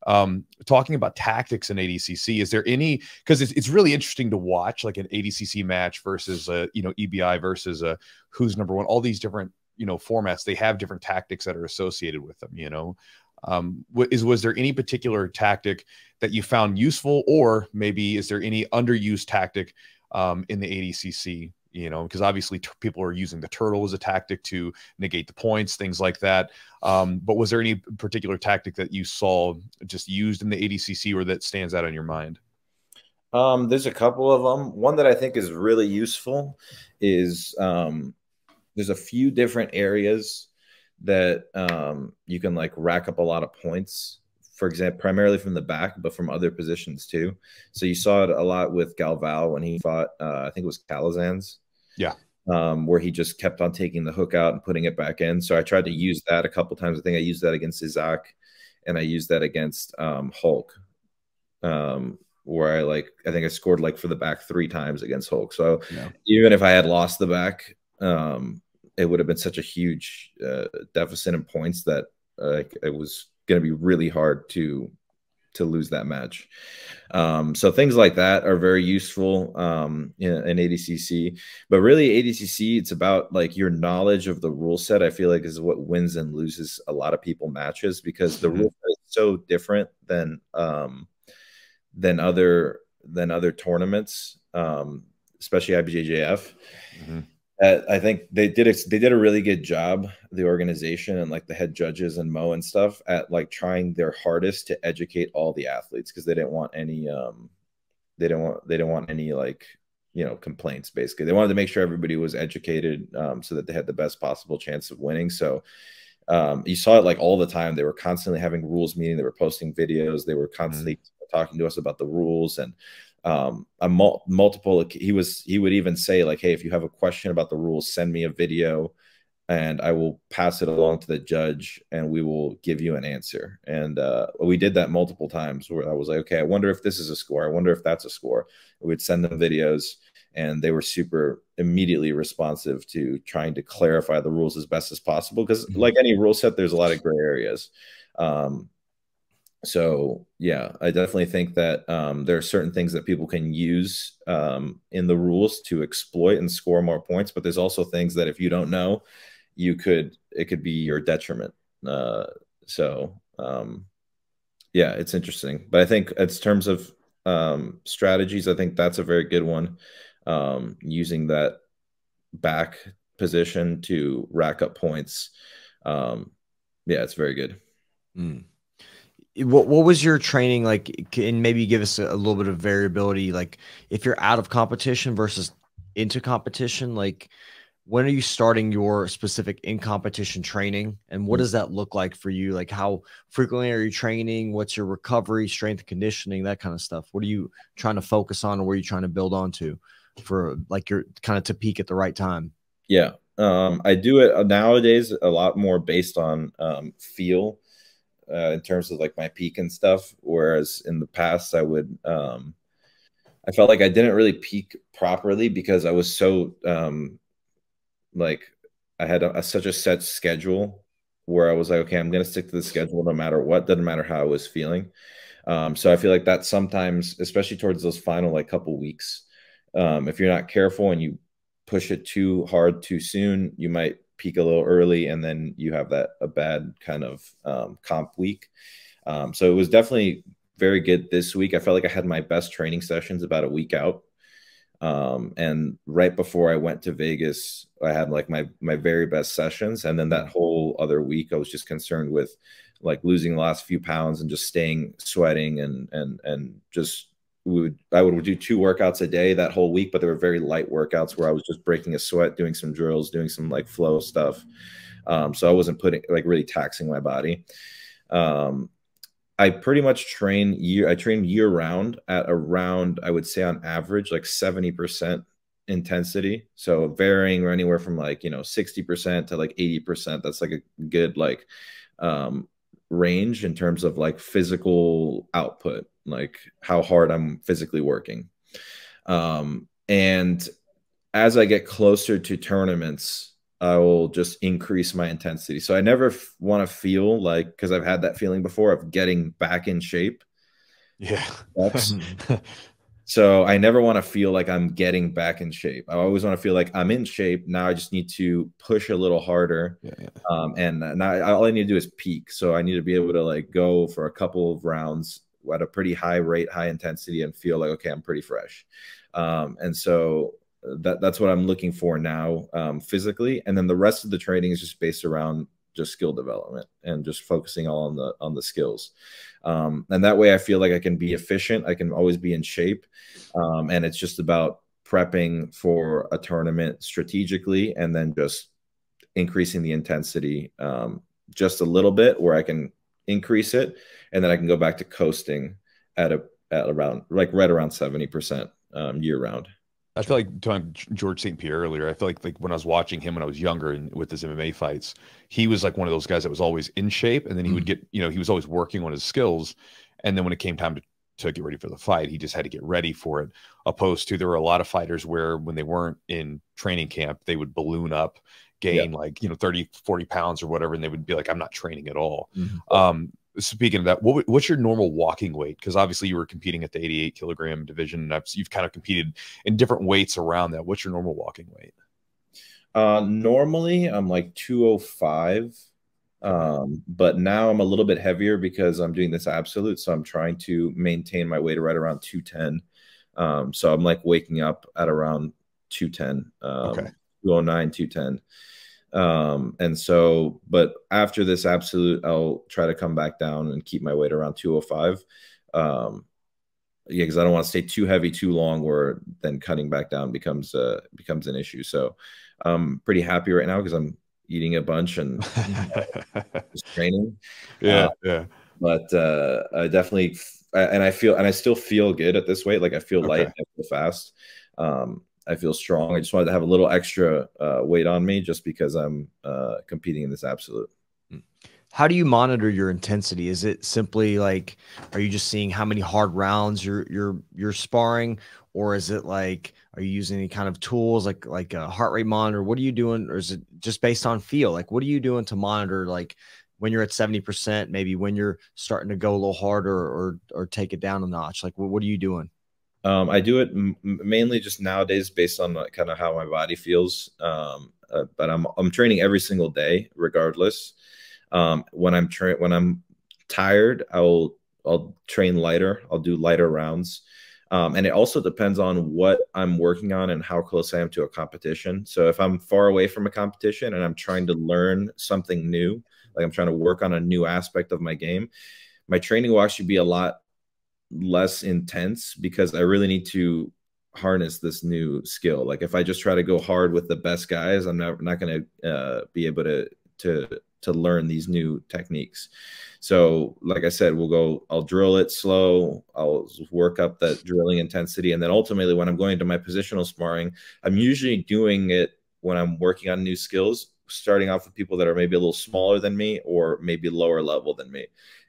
Speaker 1: Talking about tactics in ADCC, is there any, because it's really interesting to watch like an ADCC match versus EBI versus who's number one, all these different, formats, they have different tactics that are associated with them, was there any particular tactic that you found useful, or maybe is there any underused tactic in the ADCC? Because obviously people are using the turtle as a tactic to negate the points, things like that. But was there any particular tactic that you saw just used in the ADCC, or that stands out in your mind?
Speaker 3: There's a couple of them. One that I think is really useful is there's a few different areas that you can like rack up a lot of points, for example, primarily from the back, but from other positions too. So you saw it a lot with Galval when he fought, I think it was Calazans.
Speaker 1: Yeah.
Speaker 3: Where he just kept on taking the hook out and putting it back in. So I tried to use that a couple times. I think I used that against Isaac, and I used that against Hulk, where I think I scored like for the back 3 times against Hulk. So even if I had lost the back, it would have been such a huge deficit in points that it was going to be really hard to lose that match. So things like that are very useful in ADCC. But really, ADCC, it's about like your knowledge of the rule set. I feel like is what wins and loses a lot of people matches, because the rule set is so different than other tournaments, especially IBJJF. I think they did a really good job, the organization and like the head judges and Mo and stuff, at like trying their hardest to educate all the athletes, because they didn't want any like complaints. Basically, they wanted to make sure everybody was educated, so that they had the best possible chance of winning. So you saw it like all the time. They were constantly having rules meeting. They were posting videos. They were constantly talking to us about the rules, and multiple, he would even say like, hey, if you have a question about the rules, send me a video and I will pass it along to the judge and we will give you an answer. And we did that multiple times, where I was like, okay, I wonder if this is a score, I wonder if that's a score. We'd send them videos, and they were super immediately responsive to trying to clarify the rules as best as possible, because like any rule set, there's a lot of gray areas. So yeah, I definitely think that there are certain things that people can use in the rules to exploit and score more points, but there's also things that if you don't know, it could be your detriment. Yeah, it's interesting. But I think in terms of strategies, I think that's a very good one. Using that back position to rack up points. Yeah, it's very good.
Speaker 2: What was your training like? Can maybe give us a little bit of variability, like if you're out of competition versus into competition, like when are you starting your specific in competition training, and what does that look like for you? Like how frequently are you training? What's your recovery, strength and conditioning, that kind of stuff? What are you trying to focus on, or where are you trying to build onto for like your kind of to peak at the right time?
Speaker 3: Yeah. I do it nowadays a lot more based on feel in terms of like my peak and stuff. Whereas in the past, I would, I felt like I didn't really peak properly because I was so, like, I had such a set schedule where I was like, okay, I'm going to stick to the schedule no matter what, doesn't matter how I was feeling. So I feel like that sometimes, especially towards those final like couple weeks, if you're not careful and you push it too hard too soon, you might peak a little early, and then you have a bad kind of comp week. So it was definitely very good this week. I felt like I had my best training sessions about a week out. And right before I went to Vegas, I had like my very best sessions. And then that whole other week, I was just concerned with like losing the last few pounds and just staying sweating and just I would do 2 workouts a day that whole week, but they were very light workouts where I was just breaking a sweat, doing some drills, doing some like flow stuff. So I wasn't putting like really taxing my body. I pretty much train year round at around, I would say on average, like 70% intensity. So varying anywhere from like, 60% to like 80%. That's like a good like range in terms of like physical output, like how hard I'm physically working. And as I get closer to tournaments, I will just increase my intensity. So I never want to feel like, because I've had that feeling before of getting back in shape.
Speaker 1: Yeah.
Speaker 3: So I never want to feel like I'm getting back in shape. I always want to feel like I'm in shape. Now I just need to push a little harder.
Speaker 1: Yeah.
Speaker 3: And now all I need to do is peak. So I need to be able to like go for a couple of rounds at a pretty high rate, high intensity, and feel like, okay, I'm pretty fresh. And so that's what I'm looking for now, physically. And then the rest of the training is just based around just skill development and just focusing all on the skills. And that way I feel like I can be efficient. I can always be in shape. And it's just about prepping for a tournament strategically, and then just increasing the intensity, just a little bit where I can increase it. And then I can go back to coasting at around like right around 70%, year round.
Speaker 1: I feel like talking George St. Pierre earlier, I feel like when I was watching him when I was younger and with his MMA fights, he was like one of those guys that was always in shape, and then he would get, he was always working on his skills. And then when it came time to get ready for the fight, he just had to get ready for it. Opposed to, there were a lot of fighters where when they weren't in training camp, they would balloon up, gain like, 30, 40 pounds or whatever. And they would be like, I'm not training at all. Speaking of that, what's your normal walking weight? Because obviously you were competing at the 88 kilogram division, and you've kind of competed in different weights around that. What's your normal walking weight?
Speaker 3: Normally I'm like 205, but now I'm a little bit heavier because I'm doing this absolute, so I'm trying to maintain my weight right around 210. So I'm like waking up at around 210, 209, 210. And so, but after this absolute, I'll try to come back down and keep my weight around 205. Yeah, because I don't want to stay too heavy too long, where then cutting back down becomes an issue. So I'm pretty happy right now because I'm eating a bunch and just training.
Speaker 1: Yeah.
Speaker 3: But I definitely, and I still feel good at this weight. Like I feel light, I feel fast. I feel strong. I just wanted to have a little extra weight on me just because I'm competing in this absolute.
Speaker 2: How do you monitor your intensity? Is it simply like, are you just seeing how many hard rounds you're sparring, or is it like, are you using any kind of tools like a heart rate monitor? What are you doing, or is it just based on feel? Like, what are you doing to monitor, like when you're at 70%, maybe when you're starting to go a little harder or take it down a notch? Like, what are you doing?
Speaker 3: I do it mainly just nowadays based on kind of how my body feels. But I'm training every single day, regardless. When I'm tired, I'll train lighter. I'll do lighter rounds. And it also depends on what I'm working on and how close I am to a competition. So if I'm far away from a competition and I'm trying to learn something new, like I'm trying to work on a new aspect of my game, my training will actually be a lot less intense because I really need to harness this new skill. Like if I just try to go hard with the best guys, I'm not going to be able to learn these new techniques. So like I said, I'll drill it slow. I'll work up that drilling intensity. And then ultimately when I'm going into my positional sparring, I'm usually doing it when I'm working on new skills, starting off with people that are maybe a little smaller than me or maybe lower level than me.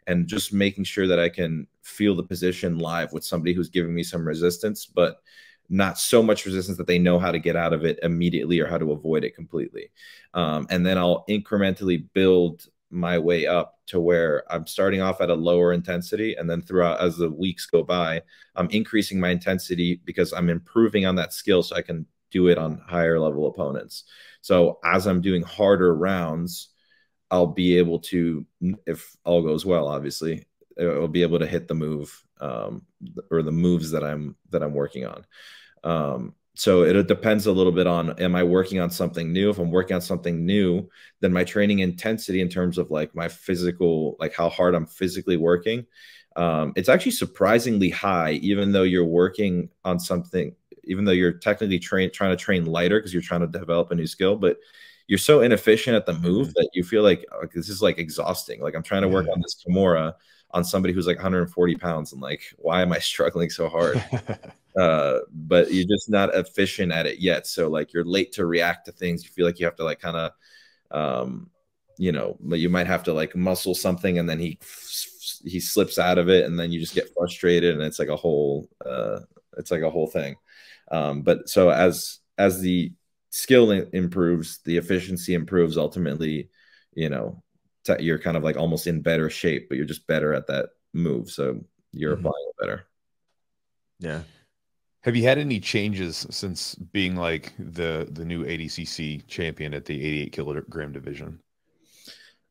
Speaker 3: And just making sure that I can feel the position live with somebody who's giving me some resistance, but not so much resistance that they know how to get out of it immediately or how to avoid it completely. And then I'll incrementally build my way up to where I'm starting off at a lower intensity. And then throughout, as the weeks go by, I'm increasing my intensity because I'm improving on that skill so I can do it on higher level opponents. So as I'm doing harder rounds, I'll be able to, if all goes well, obviously, I'll be able to hit the move or the moves that I'm working on. So it depends a little bit on, am I working on something new? If I'm working on something new, then my training intensity in terms of like my physical, like how hard I'm physically working, it's actually surprisingly high, even though you're working on something, even though you're technically trying to train lighter because you're trying to develop a new skill, but you're so inefficient at the move that you feel like, oh, this is like exhausting. Like I'm trying to work on this Kimura on somebody who's like 140 pounds and like, why am I struggling so hard? But you're just not efficient at it yet. So like you're late to react to things. You feel like you have to like kind of, you know, but you might have to like muscle something and then he slips out of it and then you just get frustrated and it's like a whole thing. But so as the skill improves, the efficiency improves, ultimately, you know, you're kind of like almost in better shape, but you're just better at that move. So you're applying it better.
Speaker 2: Yeah.
Speaker 1: Have you had any changes since being like the new ADCC champion at the 88 kilogram division?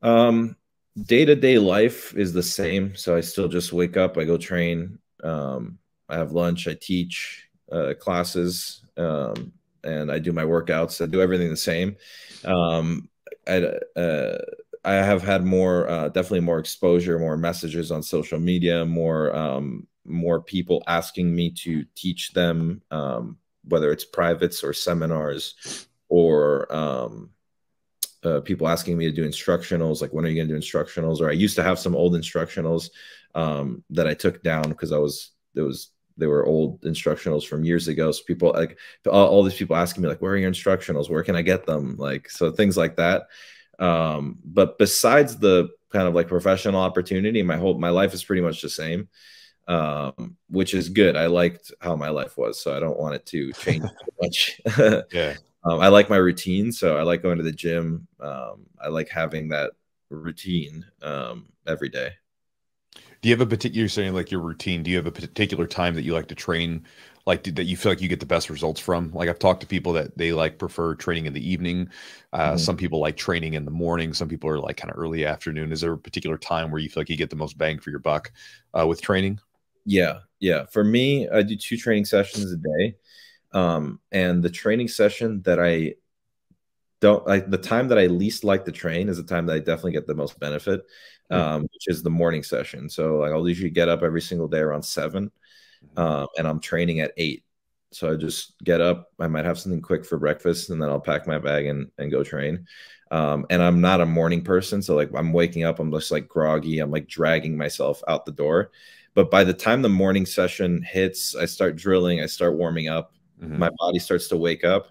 Speaker 3: Day-to-day life is the same. So I still just wake up, I go train, I have lunch, I teach classes, and I do my workouts. I do everything the same. I have had more, definitely more exposure, more messages on social media, more people asking me to teach them, whether it's privates or seminars, or people asking me to do instructionals, like when are you going to do instructionals? Or I used to have some old instructionals that I took down because they were old instructionals from years ago. So people like all these people asking me like, where are your instructionals? Where can I get them? Like, so things like that. But besides the kind of like professional opportunity, my life is pretty much the same, which is good. I liked how my life was, so I don't want it to change too much.
Speaker 1: Yeah.
Speaker 3: I like my routine, so I like going to the gym. I like having that routine every day.
Speaker 1: Do you have a particular, saying like your routine? Do you have a particular time that you like to train, like that you feel like you get the best results from? Like I've talked to people that they like prefer training in the evening. Some people like training in the morning. Some people are like kind of early afternoon. Is there a particular time where you feel like you get the most bang for your buck with training?
Speaker 3: Yeah. For me, I do 2 training sessions a day. And the training session that I don't like, the time that I least like to train is the time that I definitely get the most benefit, which is the morning session. So like I'll usually get up every single day around 7, and I'm training at 8. So I just get up, I might have something quick for breakfast, and then I'll pack my bag and go train. And I'm not a morning person. So like I'm waking up, I'm just like groggy. I'm like dragging myself out the door. But by the time the morning session hits, I start drilling, I start warming up, my body starts to wake up.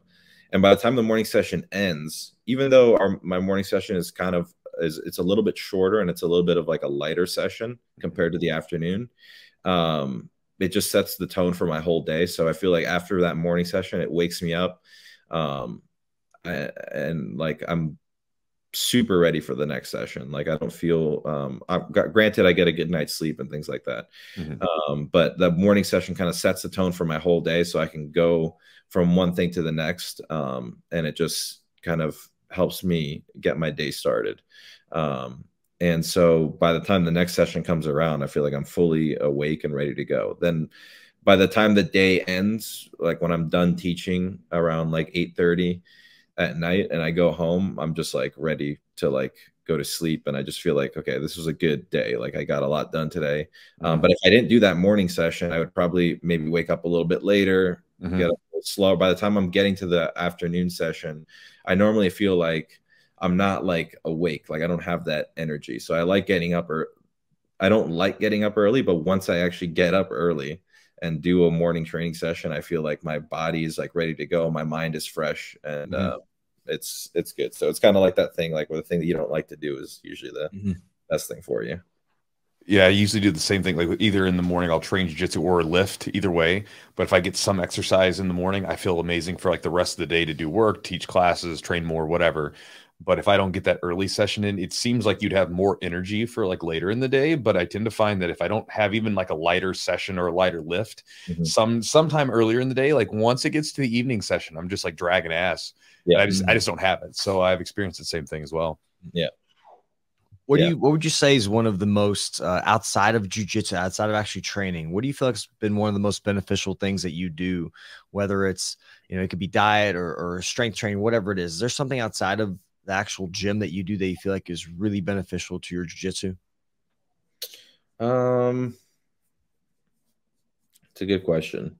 Speaker 3: And by the time the morning session ends, even though my morning session is kind of, it's a little bit shorter and it's a little bit of like a lighter session compared to the afternoon, it just sets the tone for my whole day. So I feel like after that morning session, it wakes me up, and like I'm super ready for the next session. Like I don't feel, granted I get a good night's sleep and things like that. But the morning session kind of sets the tone for my whole day, so I can go from one thing to the next. And it just kind of helps me get my day started. And so by the time the next session comes around, I feel like I'm fully awake and ready to go. Then by the time the day ends, like when I'm done teaching around like 8:30 at night and I go home, I'm just like ready to like go to sleep. And I just feel like, okay, this was a good day. Like I got a lot done today. But if I didn't do that morning session, I would probably maybe wake up a little bit later, get a little slower. By the time I'm getting to the afternoon session, I normally feel like I'm not like awake. Like I don't have that energy. So I like getting up, or I don't like getting up early, but once I actually get up early and do a morning training session, I feel like my body is like ready to go. My mind is fresh, and it's good. So it's kind of like that thing, like where the thing that you don't like to do is usually the best thing for you.
Speaker 1: Yeah, I usually do the same thing. Like either in the morning, I'll train jiu-jitsu or lift, either way. But if I get some exercise in the morning, I feel amazing for like the rest of the day to do work, teach classes, train more, whatever. But if I don't get that early session in, it seems like you'd have more energy for like later in the day. But I tend to find that if I don't have even like a lighter session or a lighter lift, sometime earlier in the day, like once it gets to the evening session, I'm just like dragging ass. Yeah, I just don't have it. So I've experienced the same thing as well.
Speaker 3: Yeah.
Speaker 2: What would you say is one of the most outside of jiu-jitsu, outside of actually training, what do you feel like has been one of the most beneficial things that you do, whether it's, you know, it could be diet or strength training, whatever it is there something outside of the actual gym that you do that you feel like is really beneficial to your jiu-jitsu?
Speaker 3: It's a good question.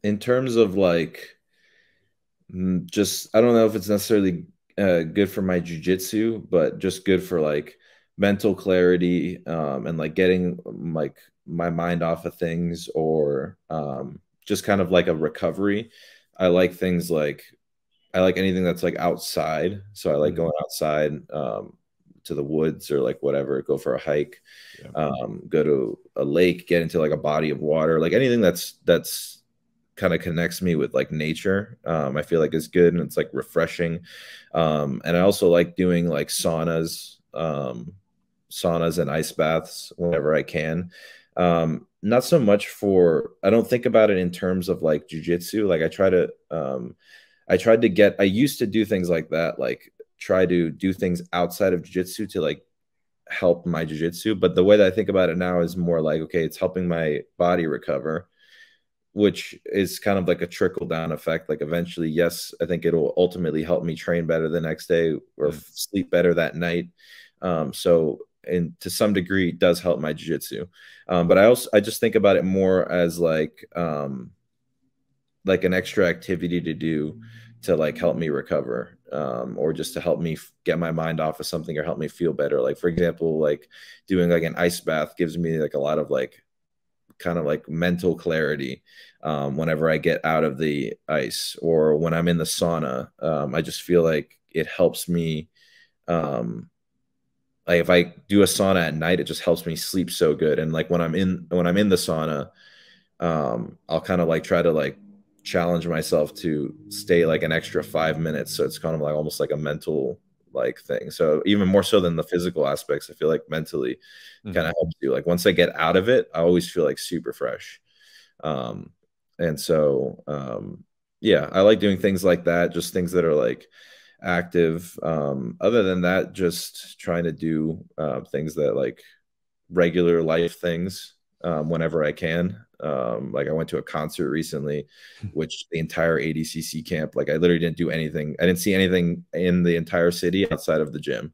Speaker 3: In terms of like, just, I don't know if it's necessarily good for my jiu-jitsu, but just good for like mental clarity, and like getting like my mind off of things, or just kind of like a recovery. I like things like, I like anything that's like outside. So I like going outside to the woods or like whatever, go for a hike, go to a lake, get into like a body of water, like anything that's kind of connects me with like nature. I feel like is good, and it's like refreshing. And I also like doing like saunas and ice baths whenever I can. Not so much for, I don't think about it in terms of like jujitsu. Like I used to do things like that, like try to do things outside of jiu-jitsu to like help my jiu-jitsu. But the way that I think about it now is more like, okay, it's helping my body recover, which is kind of like a trickle down effect. Like eventually, yes, I think it'll ultimately help me train better the next day or sleep better that night. And to some degree, it does help my jiu-jitsu. But I just think about it more as like an extra activity to do to like help me recover, or just to help me get my mind off of something or help me feel better. Like, for example, like doing like an ice bath gives me like a lot of like kind of like mental clarity whenever I get out of the ice, or when I'm in the sauna. I just feel like it helps me. Like if I do a sauna at night, it just helps me sleep so good. And like when I'm in the sauna, I'll kind of like try to like challenge myself to stay like an extra 5 minutes. So it's kind of like almost like a mental like thing. So even more so than the physical aspects, I feel like mentally kind of helps you. Like once I get out of it, I always feel like super fresh. And so yeah, I like doing things like that, just things that are like active. Other than that, just trying to do things that like regular life things whenever I can. Like I went to a concert recently, which the entire ADCC camp, like I literally didn't do anything. I didn't see anything in the entire city outside of the gym.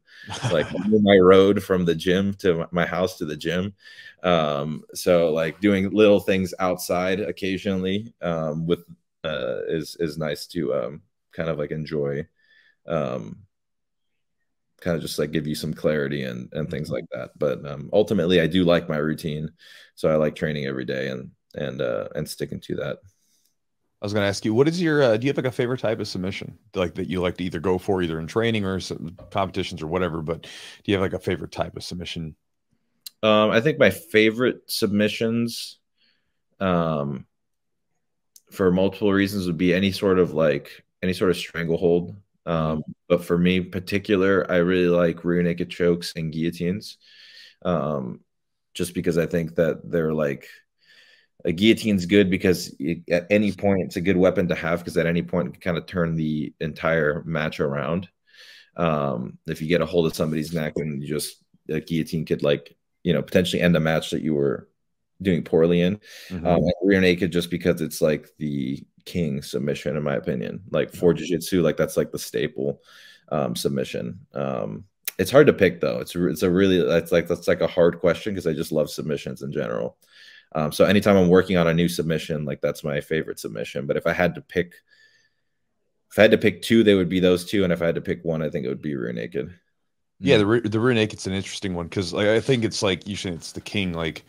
Speaker 3: Like my road from the gym to my house to the gym. So like doing little things outside occasionally is nice to kind of like enjoy, kind of just like give you some clarity and things like that. But ultimately, I do like my routine, so I like training every day and sticking to that.
Speaker 1: I was going to ask you, what is your, do you have like a favorite type of submission like that you like to either go for either in training or some competitions or whatever, but do you have like a favorite type of submission?
Speaker 3: I think my favorite submissions, for multiple reasons, would be any sort of stranglehold. But for me in particular, I really like rear naked chokes and guillotines. Just because I think that they're like, a guillotine's good because at any point it's a good weapon to have, because at any point it can kind of turn the entire match around. If you get a hold of somebody's neck and a guillotine could like potentially end a match that you were doing poorly in. And rear naked, just because it's like the king submission, in my opinion. Like for jiu-jitsu, like that's like the staple submission. It's hard to pick though. It's a really, that's like a hard question, because I just love submissions in general. So anytime I'm working on a new submission, like that's my favorite submission. But if I had to pick two, they would be those two. And if I had to pick one, I think it would be rear naked.
Speaker 1: Yeah, the rear naked's an interesting one, because like I think it's like usually it's the king. Like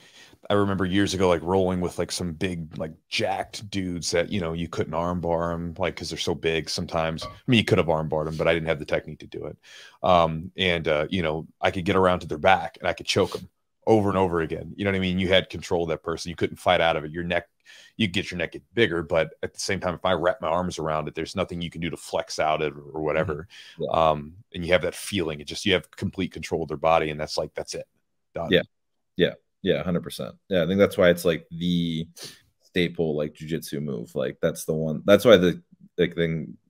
Speaker 1: I remember years ago, like rolling with like some big, like jacked dudes that, you couldn't arm bar them, like, cause they're so big sometimes. I mean, you could have arm barred them, but I didn't have the technique to do it. I could get around to their back and I could choke them over and over again. You know what I mean? You had control of that person. You couldn't fight out of it. You get your neck get bigger, but at the same time, if I wrap my arms around it, there's nothing you can do to flex out it or whatever.
Speaker 3: Yeah.
Speaker 1: And you have that feeling. You have complete control of their body, and that's it. Done.
Speaker 3: Yeah, 100%. Yeah, I think that's why it's like the staple, like jiu-jitsu move. Like that's the one. That's why the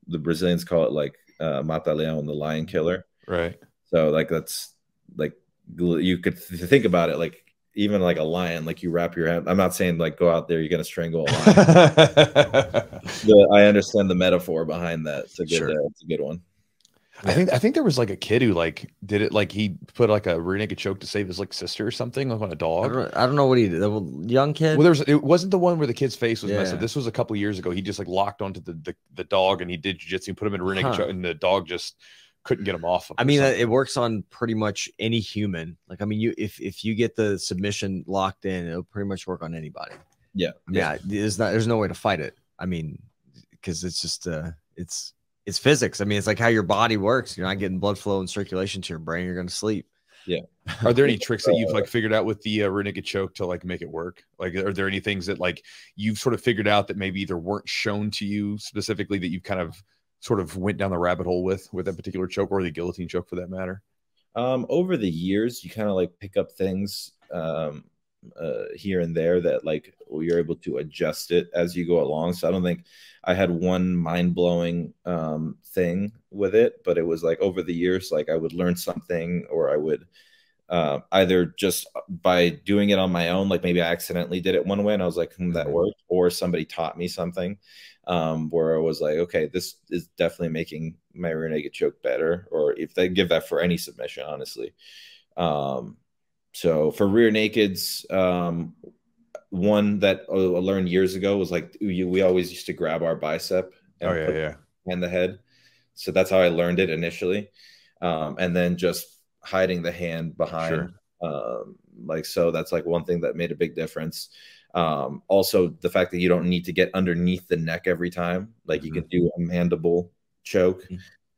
Speaker 3: Brazilians call it like Mata Leão, the lion killer.
Speaker 1: Right.
Speaker 3: So like that's like, you could think about it like even like a lion, like you wrap your hand. I'm not saying like go out there, you're gonna strangle a lion. I understand the metaphor behind that. It's a good one.
Speaker 1: I think there was like a kid who like did it, like he put like a rear naked choke to save his like sister or something, like on a dog.
Speaker 2: I don't know what he did. The young kid.
Speaker 1: Well, it wasn't the one where the kid's face was messed up. This was a couple years ago. He just like locked onto the dog, and he did jiu-jitsu, put him in a rear naked choke, and the dog just couldn't get him off.
Speaker 2: I mean, it works on pretty much any human. Like, I mean, if you get the submission locked in, it'll pretty much work on anybody.
Speaker 3: Yeah.
Speaker 2: There's no way to fight it. I mean, because it's just it's physics. I mean, it's like how your body works. You're not getting blood flow and circulation to your brain. You're going to sleep.
Speaker 3: Yeah.
Speaker 1: Are there any tricks that you've like figured out with the rear naked choke to like make it work? Like, are there any things that like you've sort of figured out that maybe either weren't shown to you specifically that you've kind of sort of went down the rabbit hole with that particular choke, or the guillotine choke for that matter?
Speaker 3: Over the years, you kind of like pick up things here and there that like you're able to adjust it as you go along. So I don't think I had one mind-blowing thing with it, but it was like over the years, like I would learn something, or I would either just by doing it on my own, like maybe I accidentally did it one way and I was like, that worked, or somebody taught me something where I was like, okay, this is definitely making my rear naked choke better, or if they give that for any submission, honestly. So for rear nakeds, one that I learned years ago was like we always used to grab our bicep and the head. So that's how I learned it initially. And then just hiding the hand behind. So that's like one thing that made a big difference. Also, the fact that you don't need to get underneath the neck every time. Like you can do a mandible choke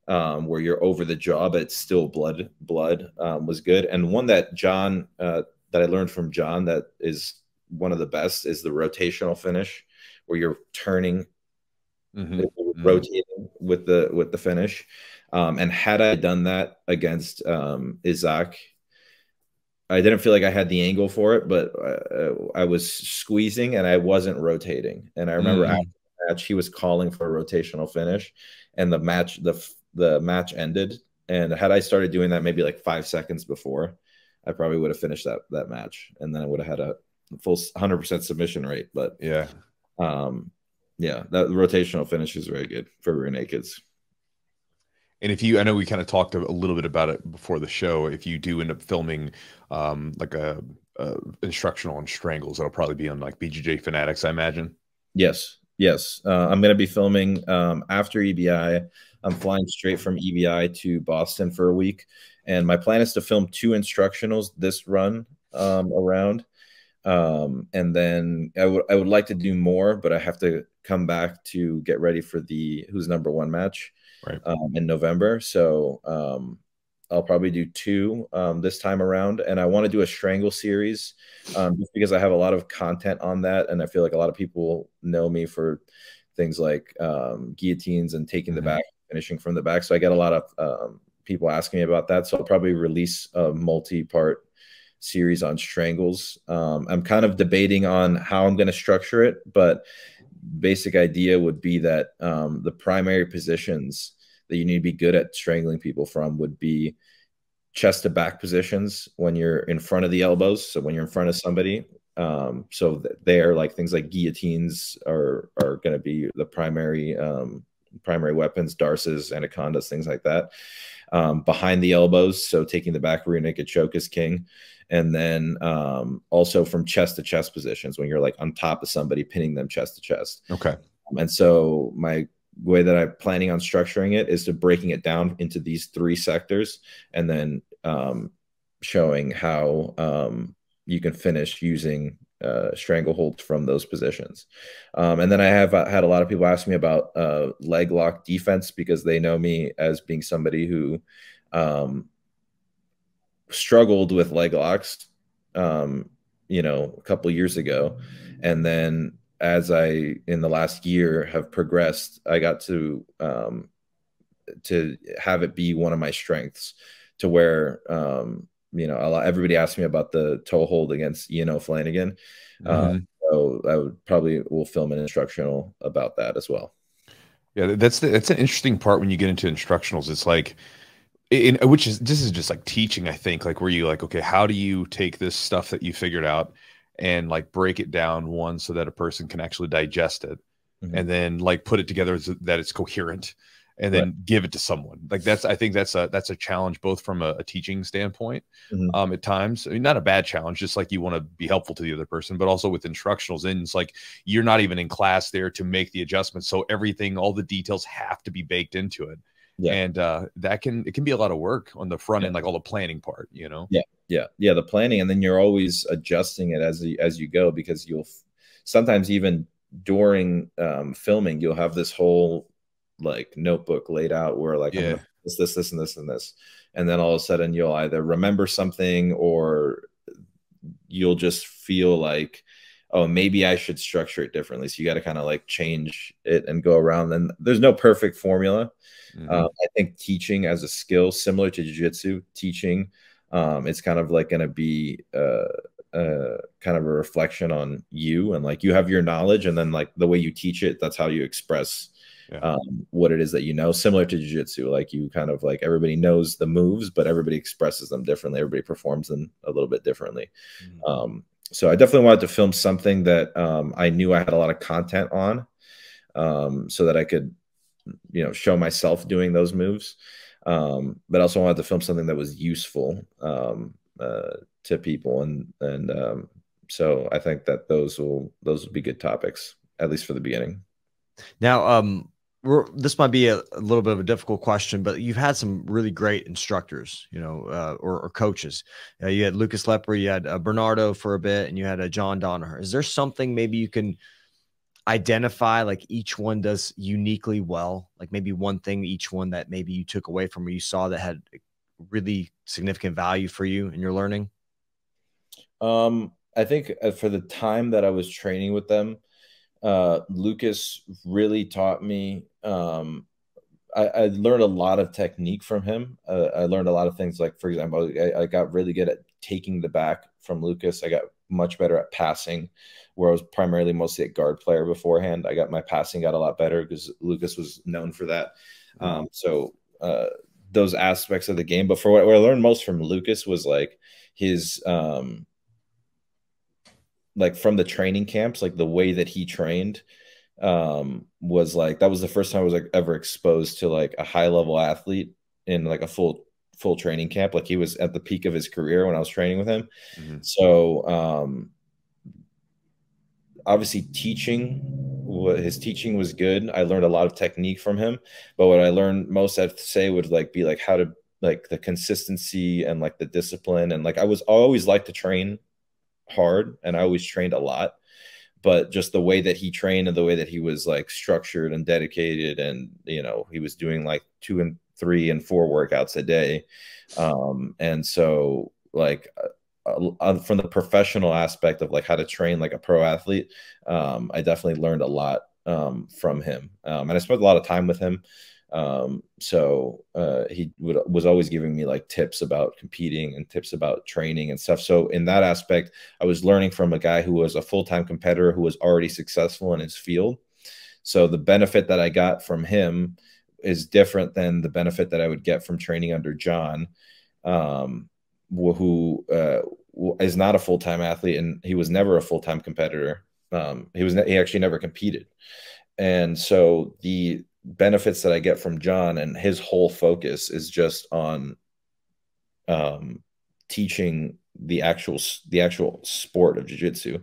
Speaker 3: where you're over the jaw, but it's still blood was good. And one that John, that I learned from John that is one of the best is the rotational finish, where you're turning, rotating with the finish. And had I done that against Isaac, I didn't feel like I had the angle for it, but I was squeezing and I wasn't rotating. And I remember after the match, he was calling for a rotational finish, and the match ended. And had I started doing that maybe like 5 seconds before, I probably would have finished that match, and then I would have had a full 100% submission rate. But that rotational finish is very good for rear nakeds.
Speaker 1: And I know we kind of talked a little bit about it before the show. If you do end up filming like a instructional on strangles, it'll probably be on like BJJ Fanatics, I imagine.
Speaker 3: Yes. I'm going to be filming after EBI. I'm flying straight from EBI to Boston for a week, and my plan is to film 2 instructionals this run around. And then I would like to do more, but I have to come back to get ready for the Who's Number One match in November. So I'll probably do 2 this time around, and I want to do a strangle series just because I have a lot of content on that, and I feel like a lot of people know me for things like guillotines and taking the back, finishing from the back. So I get a lot of people asking me about that. So I'll probably release a multi-part series on strangles. I'm kind of debating on how I'm going to structure it, but basic idea would be that the primary positions that you need to be good at strangling people from would be chest to back positions when you're in front of the elbows. So when you're in front of somebody, so they're like things like guillotines are going to be the primary weapons, darces, anacondas, things like that. Behind the elbows, so taking the back rear naked choke is king. And then also from chest to chest positions when you're like on top of somebody, pinning them chest to chest.
Speaker 1: Okay.
Speaker 3: And so my way that I'm planning on structuring it is to breaking it down into these 3 sectors, and then showing how you can finish using strangleholds from those positions. And then I have had a lot of people ask me about leg lock defense, because they know me as being somebody who struggled with leg locks, you know, a couple years ago. And then as I, in the last year, have progressed, I got to have it be one of my strengths, to where, you know, everybody asked me about the toe hold against Ian Flanagan. So I will film an instructional about that as well.
Speaker 1: Yeah, that's an interesting part when you get into instructionals. It's like, this is just like teaching, I think, like where you like, okay, how do you take this stuff that you figured out and like break it down one so that a person can actually digest it, and then like put it together so that it's coherent, and then give it to someone. Like I think that's a challenge, both from a teaching standpoint, at times. I mean, not a bad challenge, just like you want to be helpful to the other person, but also with instructionals. And it's like, you're not even in class there to make the adjustments. So everything, all the details have to be baked into it. Yeah. And it can be a lot of work on the front end, like all the planning part, you know?
Speaker 3: Yeah. The planning. And then you're always adjusting it as you go, because you'll sometimes even during filming, you'll have this whole like notebook laid out where like, I'm gonna this and this and this. And then all of a sudden you'll either remember something, or you'll just feel like, oh, maybe I should structure it differently. So you got to kind of like change it and go around. And there's no perfect formula. I think teaching as a skill, similar to jiu-jitsu teaching, it's kind of like going to be kind of a reflection on you, and like you have your knowledge, and then like the way you teach it, that's how you express what it is that you know. Similar to jiu-jitsu, like you kind of like, everybody knows the moves, but everybody expresses them differently. Everybody performs them a little bit differently. So I definitely wanted to film something that I knew I had a lot of content on, so that I could, you know, show myself doing those moves. But also wanted to film something that was useful to people. And so I think that those will be good topics, at least for the beginning.
Speaker 2: Now, this might be a little bit of a difficult question, but you've had some really great instructors, you know, or coaches. You had Lucas Lepre, you had Bernardo for a bit, and you had John Danaher. Is there something maybe you can identify, like each one does uniquely well, like maybe one thing each one that maybe you took away from, or you saw that had really significant value for you in your learning?
Speaker 3: I think for the time that I was training with them, Lucas really taught me. I learned a lot of technique from him. I learned a lot of things, like, for example, I got really good at taking the back from Lucas. I got much better at passing, where I was primarily mostly a guard player beforehand. My passing got a lot better because Lucas was known for that. So those aspects of the game. But for what I learned most from Lucas was like his like from the training camps, like the way that he trained was like, that was the first time I was like ever exposed to like a high level athlete in like a full training camp. Like he was at the peak of his career when I was training with him. So obviously his teaching was good. I learned a lot of technique from him, but what I learned most, I'd say, would like be like how to, like the consistency and like the discipline. And like I always liked to train hard, and I always trained a lot, but just the way that he trained and the way that he was like structured and dedicated, and you know, he was doing like 2 and 3 and 4 workouts a day. And so like from the professional aspect of like how to train like a pro athlete, I definitely learned a lot from him. And I spent a lot of time with him. So he was always giving me like tips about competing and tips about training and stuff. So in that aspect, I was learning from a guy who was a full-time competitor who was already successful in his field. So the benefit that I got from him is different than the benefit that I would get from training under John. who is not a full-time athlete, and he was never a full-time competitor. He actually never competed. And so the benefits that I get from John, and his whole focus is just on teaching the actual sport of jiu-jitsu,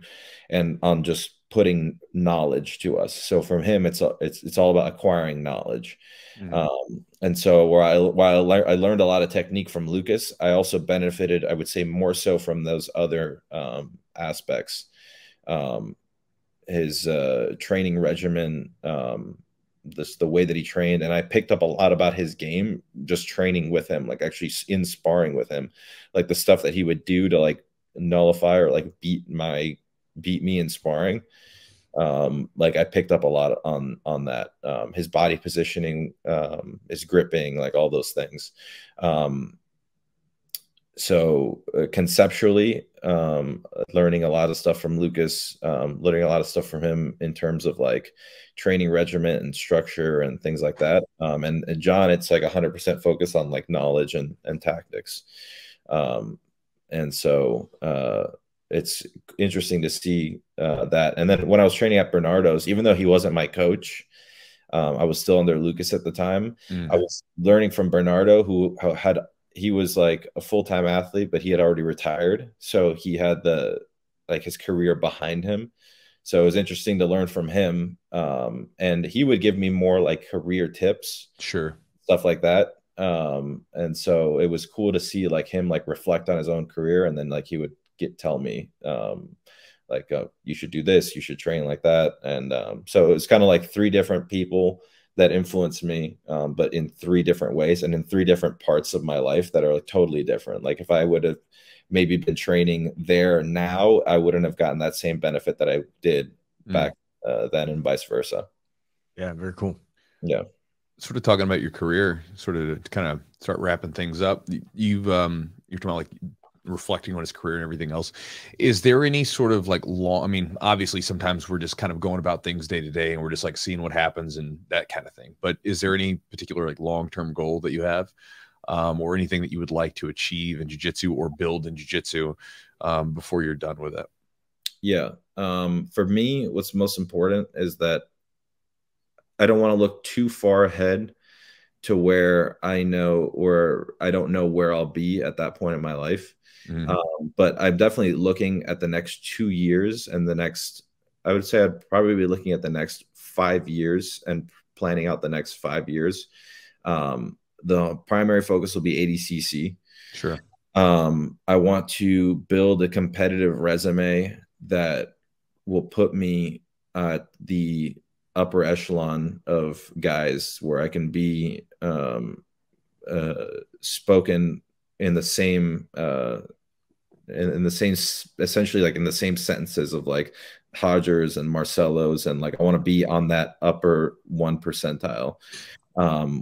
Speaker 3: and on just putting knowledge to us. So from him, it's all about acquiring knowledge. And so while I learned a lot of technique from Lucas, I also benefited, I would say, more so from those other aspects. His training regimen, the way that he trained, and I picked up a lot about his game just training with him, like actually in sparring with him, like the stuff that he would do to like nullify or like beat me in sparring. Like I picked up a lot on that. His body positioning, his gripping, like all those things. So conceptually, learning a lot of stuff from Lucas, learning a lot of stuff from him in terms of like training regimen and structure and things like that. And John, it's like 100% focus on like knowledge and tactics. And so it's interesting to see that. And then when I was training at Bernardo's, even though he wasn't my coach, I was still under Lucas at the time. I was learning from Bernardo, who he was like a full-time athlete, but he had already retired. So he had his career behind him. So it was interesting to learn from him. And he would give me more like career tips,
Speaker 1: sure,
Speaker 3: stuff like that. And so it was cool to see like him like reflect on his own career. And then like he would tell me you should do this, you should train like that. And so it was kind of like three different people that influenced me, but in three different ways and in three different parts of my life that are like totally different. Like if I would have maybe been training there now, I wouldn't have gotten that same benefit that I did back then, and vice versa.
Speaker 2: Yeah, very cool.
Speaker 3: Yeah.
Speaker 1: Sort of talking about your career, sort of to kind of start wrapping things up. You're talking about like reflecting on his career and everything else. Is there any sort of like I mean, obviously sometimes we're just kind of going about things day to day and we're just like seeing what happens and that kind of thing. But is there any particular like long-term goal that you have, or anything that you would like to achieve in jiu-jitsu or build in jiu-jitsu before you're done with it?
Speaker 3: Yeah. For me, what's most important is that I don't want to look too far ahead to where I know, or I don't know where I'll be at that point in my life. But I'm definitely looking at the next 2 years and I would say I'd probably be looking at the next 5 years and planning out the next 5 years. The primary focus will be ADCC.
Speaker 1: Sure.
Speaker 3: I want to build a competitive resume that will put me at the upper echelon of guys where I can be spoken in the same essentially like in the same sentences of like Hodgers and Marcelos, and like I want to be on that upper 1 percentile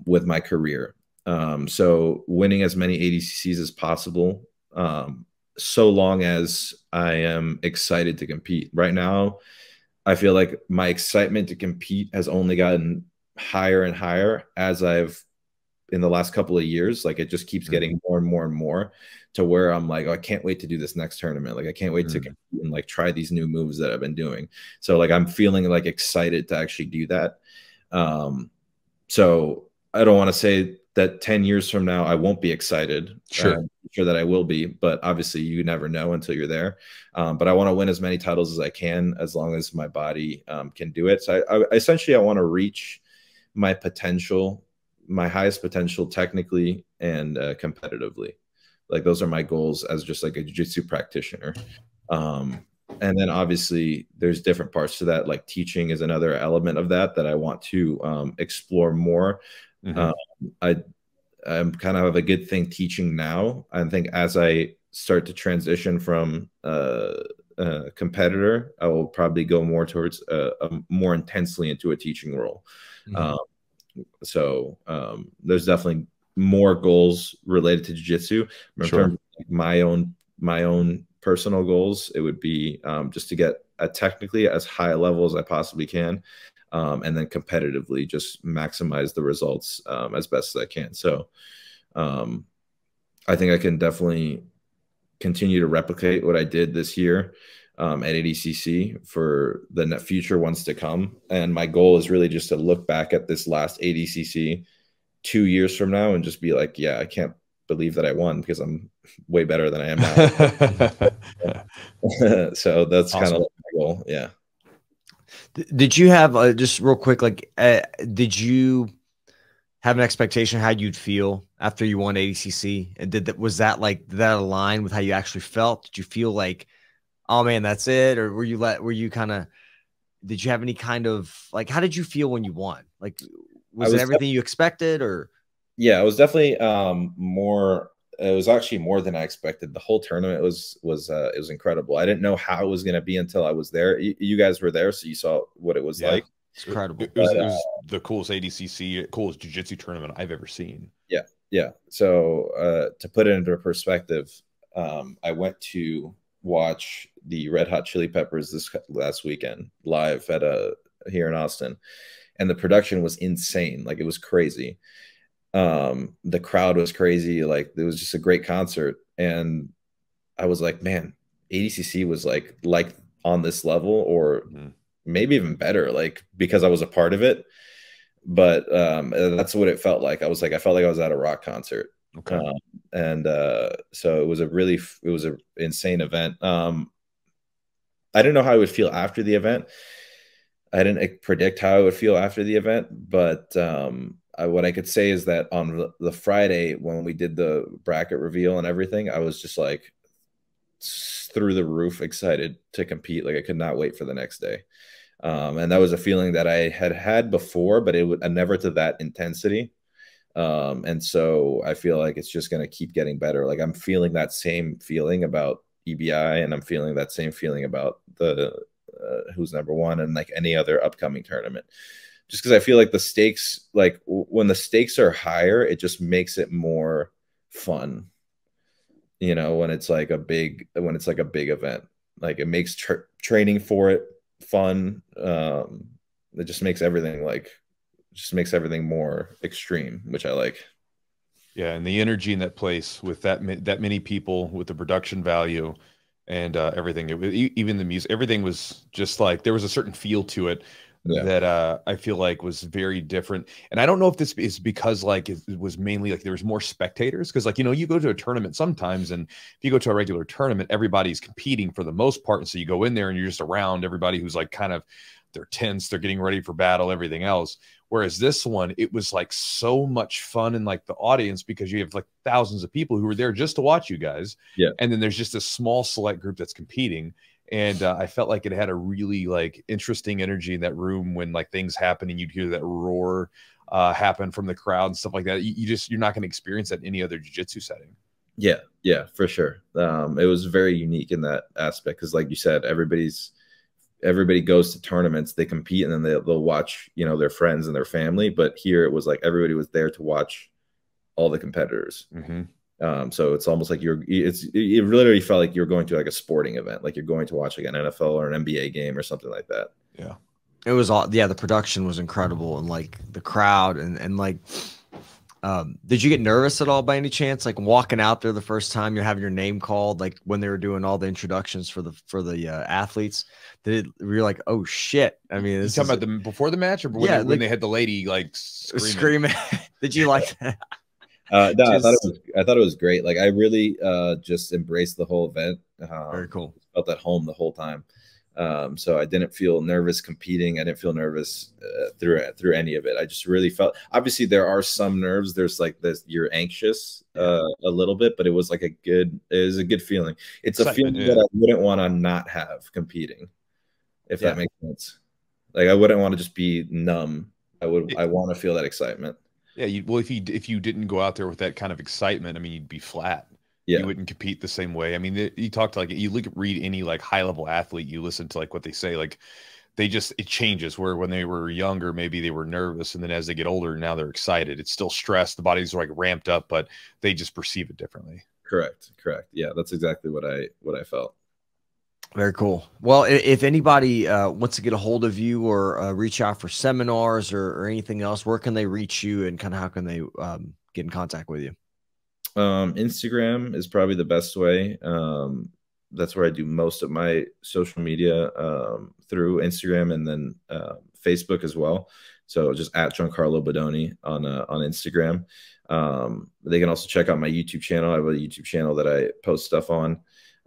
Speaker 3: with my career. So winning as many ADCCs as possible, so long as I am excited to compete. Right now, I feel like my excitement to compete has only gotten higher and higher as in the last couple of years. Like it just keeps getting more and more and more to where I'm like, oh, I can't wait to do this next tournament. Like I can't wait to compete and like try these new moves that I've been doing. So like I'm feeling like excited to actually do that. So I don't want to say that 10 years from now I won't be excited.
Speaker 1: Sure.
Speaker 3: I'm sure that I will be, but obviously you never know until you're there. But I want to win as many titles as I can, as long as my body can do it. So I want to reach my potential, my highest potential technically and competitively. Like those are my goals as just like a jiu-jitsu practitioner. And then obviously there's different parts to that. Like teaching is another element of that I want to explore more. I'm kind of have a good thing teaching now. I think as I start to transition from a competitor, I will probably go more towards more intensely into a teaching role. So there's definitely more goals related to jiu-jitsu. In terms of like my own personal goals, it would be just to get technically as high a level as I possibly can, and then competitively just maximize the results as best as I can. So I think I can definitely continue to replicate what I did this year at ADCC for the future ones to come. And my goal is really just to look back at this last ADCC 2 years from now and just be like, yeah, I can't believe that I won because I'm way better than I am now. So that's kind of like my goal. Yeah.
Speaker 2: Did you have just real quick, like, did you have an expectation how you'd feel after you won ADCC? And was that like, did that align with how you actually felt? Did you feel like, oh man, that's it? Or were you kind of, did you have any kind of, like, how did you feel when you won? Like, was it everything you expected, or?
Speaker 3: Yeah, it was definitely more. It was actually more than I expected. The whole tournament was it was incredible. I didn't know how it was going to be until I was there. You guys were there, so you saw what it was like.
Speaker 2: It's incredible.
Speaker 1: It was the coolest ADCC, coolest jiu-jitsu tournament I've ever seen.
Speaker 3: Yeah, yeah. So to put it into perspective, I went to watch the Red Hot Chili Peppers this last weekend live at here in Austin, and the production was insane. Like, it was crazy. The crowd was crazy. Like, it was just a great concert. And I was like, man, ADCC was like on this level, or maybe even better, like, because I was a part of it. But that's what it felt like. I felt like I was at a rock concert.
Speaker 1: Okay.
Speaker 3: So it was an insane event. I didn't know how I would feel after the event. I didn't predict how I would feel after the event, but what I could say is that on the Friday when we did the bracket reveal and everything, I was just like through the roof excited to compete. Like, I could not wait for the next day. And that was a feeling that I had before, but it would never to that intensity. And so I feel like it's just going to keep getting better. Like, I'm feeling that same feeling about EBI, and I'm feeling that same feeling about the who's number one and like any other upcoming tournament. Just because I feel like the stakes, like when the stakes are higher, it just makes it more fun. You know, when it's like a big event, like it makes training for it fun. It just makes everything more extreme, which I like.
Speaker 1: Yeah, and the energy in that place with that many people, with the production value and everything, even the music, everything was just like, there was a certain feel to it. Yeah. That I feel like was very different. And I don't know if this is because like it was mainly like there was more spectators, because like, you know, you go to a tournament sometimes, and if you go to a regular tournament, everybody's competing for the most part. And so you go in there and you're just around everybody who's like kind of, they're tense, they're getting ready for battle, everything else. Whereas this one, it was like so much fun in like the audience, because you have like thousands of people who were there just to watch you guys. Yeah. And then there's just a small select group that's competing. And I felt like it had a really like interesting energy in that room when like things happen and you'd hear that roar happen from the crowd and stuff like that. You're not going to experience that in any other jiu-jitsu setting.
Speaker 3: Yeah, yeah, for sure. It was very unique in that aspect, because like you said, everybody goes to tournaments, they compete, and then they'll watch, you know, their friends and their family. But here it was like everybody was there to watch all the competitors. So it's almost like it literally felt like you're going to like a sporting event, like you're going to watch like an NFL or an NBA game or something like that.
Speaker 1: Yeah.
Speaker 2: It was all, yeah, the production was incredible, and like the crowd and like, did you get nervous at all by any chance? Like walking out there the first time, you're having your name called, like when they were doing all the introductions for the athletes, were you like, oh shit? I mean,
Speaker 1: you talking about before the match, or when they had the lady like screaming?
Speaker 2: Did you like that?
Speaker 3: No, I thought it was great. Like, I really just embraced the whole event.
Speaker 2: Very cool.
Speaker 3: Felt at home the whole time. So I didn't feel nervous competing. I didn't feel nervous through any of it. I just really felt, obviously there are some nerves. There's like this, you're anxious a little bit, but it was like a good feeling. It's a feeling that I wouldn't want to not have competing, if that makes sense. Like, I wouldn't want to just be numb. I want to feel that excitement.
Speaker 1: Yeah, well, if you didn't go out there with that kind of excitement, I mean, you'd be flat. Yeah. You wouldn't compete the same way. I mean, you talk to like, you read any like high level athlete, you listen to like what they say, like it changes, where when they were younger, maybe they were nervous, and then as they get older, now they're excited. It's still stressed. The body's like ramped up, but they just perceive it differently.
Speaker 3: Correct. Yeah, that's exactly what I felt.
Speaker 2: Very cool. Well, if anybody wants to get a hold of you or reach out for seminars or anything else, where can they reach you, and kind of how can they get in contact with you?
Speaker 3: Instagram is probably the best way. That's where I do most of my social media, through Instagram, and then Facebook as well. So just at Giancarlo Bodoni on Instagram. They can also check out my YouTube channel. I have a YouTube channel that I post stuff on.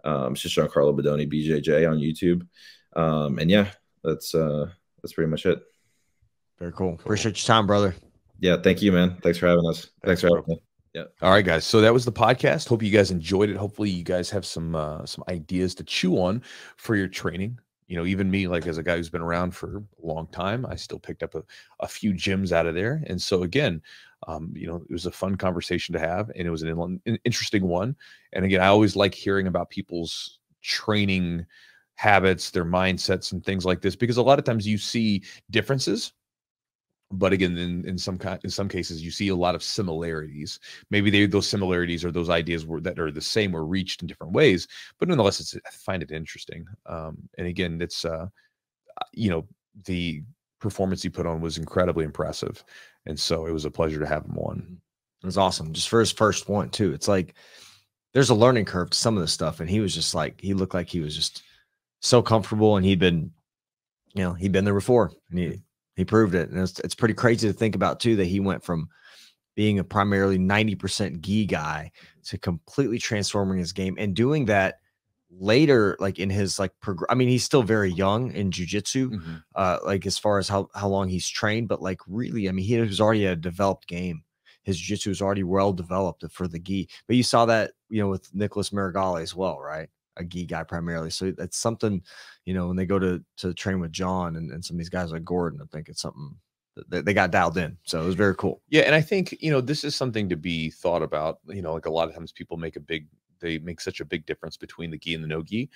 Speaker 3: It's just Giancarlo Bodoni BJJ on YouTube. And yeah, that's pretty much it.
Speaker 2: Very cool. Appreciate your time, brother.
Speaker 3: Yeah, thank you, man. Thanks for having us. Thanks for having me. Yeah.
Speaker 1: All right, guys. So that was the podcast. Hope you guys enjoyed it. Hopefully you guys have some ideas to chew on for your training. You know, even me, like as a guy who's been around for a long time, I still picked up a few gems out of there. And so again, you know, it was a fun conversation to have, and it was an interesting one. And again, I always like hearing about people's training habits, their mindsets, and things like this, because a lot of times you see differences. But again, in some cases, you see a lot of similarities. Maybe those similarities or those ideas that are the same were reached in different ways. But nonetheless, I find it interesting. And again, it's you know, the performance he put on was incredibly impressive, and so it was a pleasure to have him on.
Speaker 2: It was awesome, just for his first one too. It's like there's a learning curve to some of this stuff, and he was just like, he looked like he was just so comfortable, and he'd been there before, and he proved it. And it's pretty crazy to think about too, that he went from being a primarily 90% gi guy to completely transforming his game, and doing that later, like in his like I mean, he's still very young in jiu-jitsu, like as far as how long he's trained, but like really, I mean, he was already a developed game. His jiu-jitsu was already well developed for the gi. But you saw that, you know, with Nicholas Marigale as well, right? A gi guy primarily. So that's something, you know, when they go to train with John and some of these guys like Gordon, I think it's something that they got dialed in. So it was very cool.
Speaker 1: Yeah. And I think, you know, this is something to be thought about. You know, like a lot of times people make such a big difference between the gi and the no gi.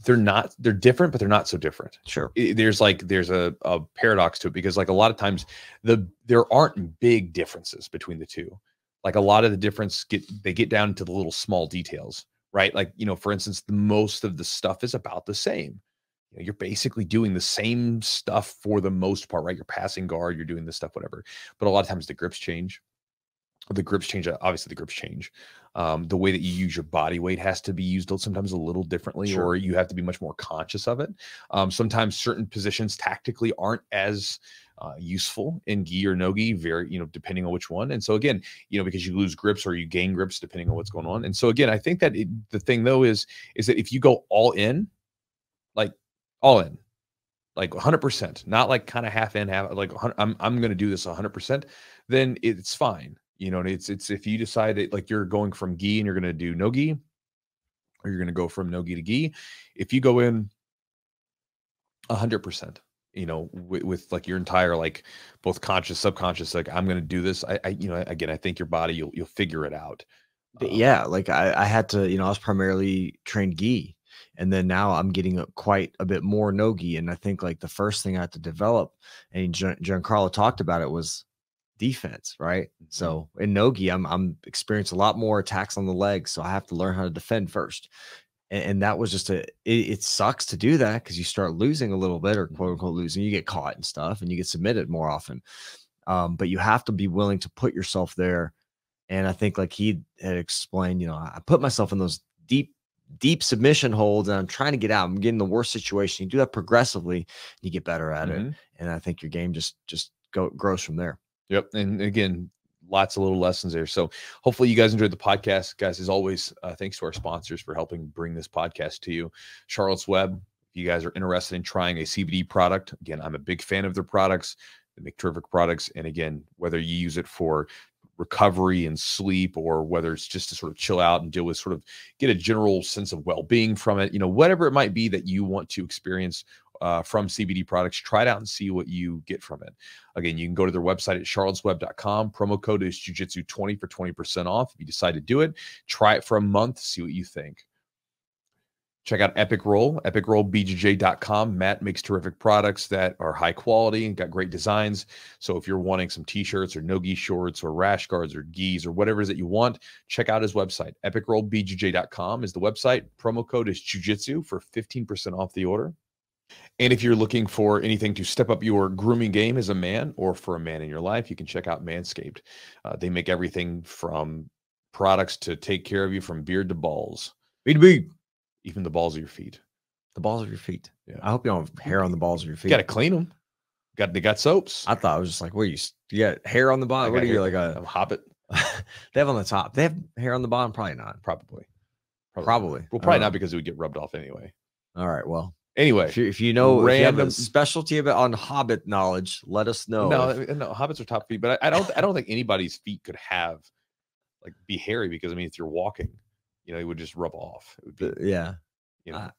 Speaker 1: They're different, but they're not so different.
Speaker 2: Sure.
Speaker 1: There's a paradox to it, because like a lot of times there aren't big differences between the two. Like a lot of the difference they get down to the little small details, right? Like, you know, for instance, most of the stuff is about the same. You know, you're basically doing the same stuff for the most part, right? You're passing guard, you're doing this stuff, whatever. But a lot of times the grips change. Obviously the grips change. The way that you use your body weight has to be used sometimes a little differently,
Speaker 2: Sure.
Speaker 1: or you have to be much more conscious of it. Sometimes certain positions tactically aren't as useful in gi or no gi, depending on which one. And so again, you know, because you lose grips or you gain grips depending on what's going on. And so again, I think that the thing though is that if you go all in, like 100%, not like kind of half in, half like I'm going to do this 100%, then it's fine. You know, it's if you decide that like you're going from gi and you're going to do no gi, or you're going to go from no gi to gi, if you go in 100%, you know, with like your entire, like both conscious, subconscious, like I'm going to do this. You know, again, I think your body, you'll figure it out.
Speaker 2: Yeah. Like I had to, you know, I was primarily trained gi, and then now I'm getting quite a bit more no gi. And I think like the first thing I had to develop, and Giancarlo talked about it, was defense, right? So in no-gi, I'm experiencing a lot more attacks on the legs, so I have to learn how to defend first. And that was just it sucks to do that, because you start losing a little bit, or quote unquote losing, you get caught and stuff, and you get submitted more often. But you have to be willing to put yourself there. And I think like he had explained, you know, I put myself in those deep submission holds, and I'm trying to get out. I'm getting the worst situation. You do that progressively, you get better at it. And I think your game just grows from there.
Speaker 1: Yep. And again, lots of little lessons there. So hopefully you guys enjoyed the podcast. Guys, as always, thanks to our sponsors for helping bring this podcast to you. Charlotte's Web, if you guys are interested in trying a CBD product, again, I'm a big fan of their products. They make terrific products. And again, whether you use it for recovery and sleep, or whether it's just to sort of chill out and deal with, sort of get a general sense of well-being from it, you know, whatever it might be that you want to experience from CBD products, try it out and see what you get from it. Again, you can go to their website at charlottesweb.com. Promo code is Jiu-Jitsu20 for 20% off. If you decide to do it, try it for a month, see what you think. Check out Epic Roll, epicrollbjj.com. Matt makes terrific products that are high quality and got great designs. So if you're wanting some t-shirts or no-gi shorts or rash guards or gis or whatever it is that you want, check out his website. epicrollbjj.com is the website. Promo code is Jiu-Jitsu for 15% off the order. And if you're looking for anything to step up your grooming game as a man, or for a man in your life, you can check out Manscaped. They make everything from products to take care of you from beard to balls.
Speaker 2: B2B.
Speaker 1: Even the balls of your feet.
Speaker 2: The balls of your feet.
Speaker 1: Yeah.
Speaker 2: I hope you don't have hair on the balls of your feet.
Speaker 1: You got to clean them. They got soaps.
Speaker 2: I thought I was just like, what, you got hair on the bottom? What are you, like a
Speaker 1: hobbit?
Speaker 2: They have on the top. They have hair on the bottom? Probably not.
Speaker 1: Probably.
Speaker 2: Well,
Speaker 1: probably not, because it would get rubbed off anyway.
Speaker 2: All right. Well,
Speaker 1: anyway,
Speaker 2: if you know, if you have a specialty about on hobbit knowledge, let us know.
Speaker 1: No, hobbits are top feet, but I don't think anybody's feet could have be hairy, because I mean, if you're walking, it would just rub off. It would be,
Speaker 2: yeah,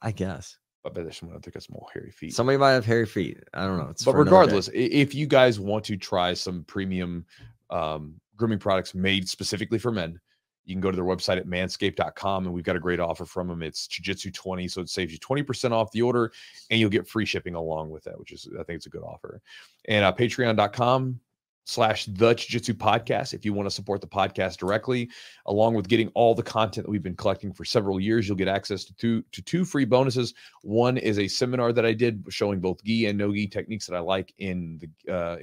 Speaker 2: I guess.
Speaker 1: I bet there's someone out there got some more hairy feet.
Speaker 2: Somebody might have hairy feet. I don't know.
Speaker 1: But regardless, if you guys want to try some premium grooming products made specifically for men, you can go to their website at manscaped.com, and we've got a great offer from them. It's Jiu-Jitsu 20, so it saves you 20% off the order, and you'll get free shipping along with that, which is, I think it's a good offer. And patreon.com/the Jiu-Jitsu podcast, if you want to support the podcast directly, along with getting all the content that we've been collecting for several years. You'll get access to two free bonuses. One is a seminar that I did showing both gi and no gi techniques that I like in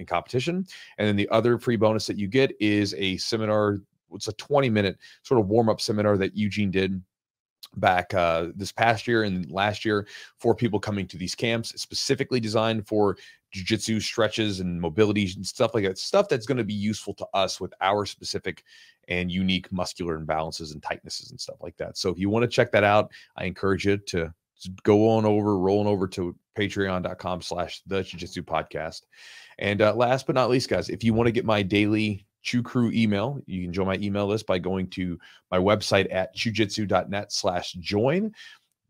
Speaker 1: competition, and then the other free bonus that you get is a seminar. It's a 20-minute sort of warm-up seminar that Eugene did back this past year and last year for people coming to these camps. It's specifically designed for jiu-jitsu stretches and mobility and stuff like that, stuff that's going to be useful to us with our specific and unique muscular imbalances and tightnesses and stuff like that. So if you want to check that out, I encourage you to rolling over to patreon.com/the Jiu-Jitsu podcast. And last but not least, guys, if you want to get my daily Chew Crew email, you can join my email list by going to my website at chewjitsu.net/join.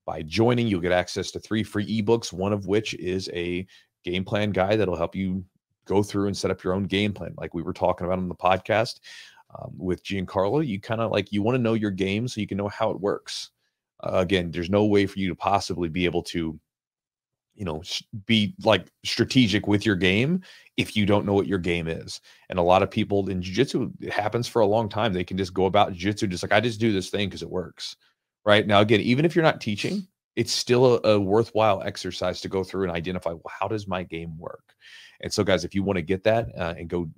Speaker 1: By joining, you'll get access to 3 free ebooks, one of which is a game plan guide that'll help you go through and set up your own game plan, like we were talking about on the podcast with Giancarlo. You kind of you want to know your game so you can know how it works. Again, there's no way for you to possibly be able to be strategic with your game if you don't know what your game is. And a lot of people in jiu-jitsu, it happens for a long time. They can just go about jiu-jitsu just I just do this thing because it works. Right now, again, even if you're not teaching, it's still a worthwhile exercise to go through and identify, well, how does my game work? And so, guys, if you want to get that and go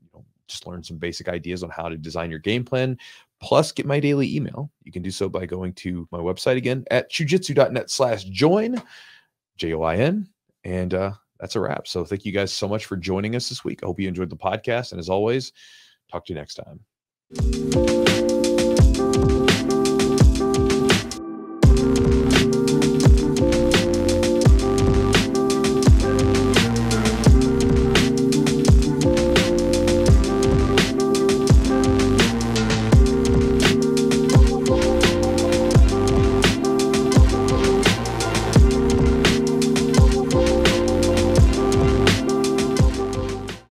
Speaker 1: just learn some basic ideas on how to design your game plan, plus get my daily email, you can do so by going to my website again at chewjitsu.net/join. JOIN. And that's a wrap. So thank you guys so much for joining us this week. I hope you enjoyed the podcast. And as always, talk to you next time.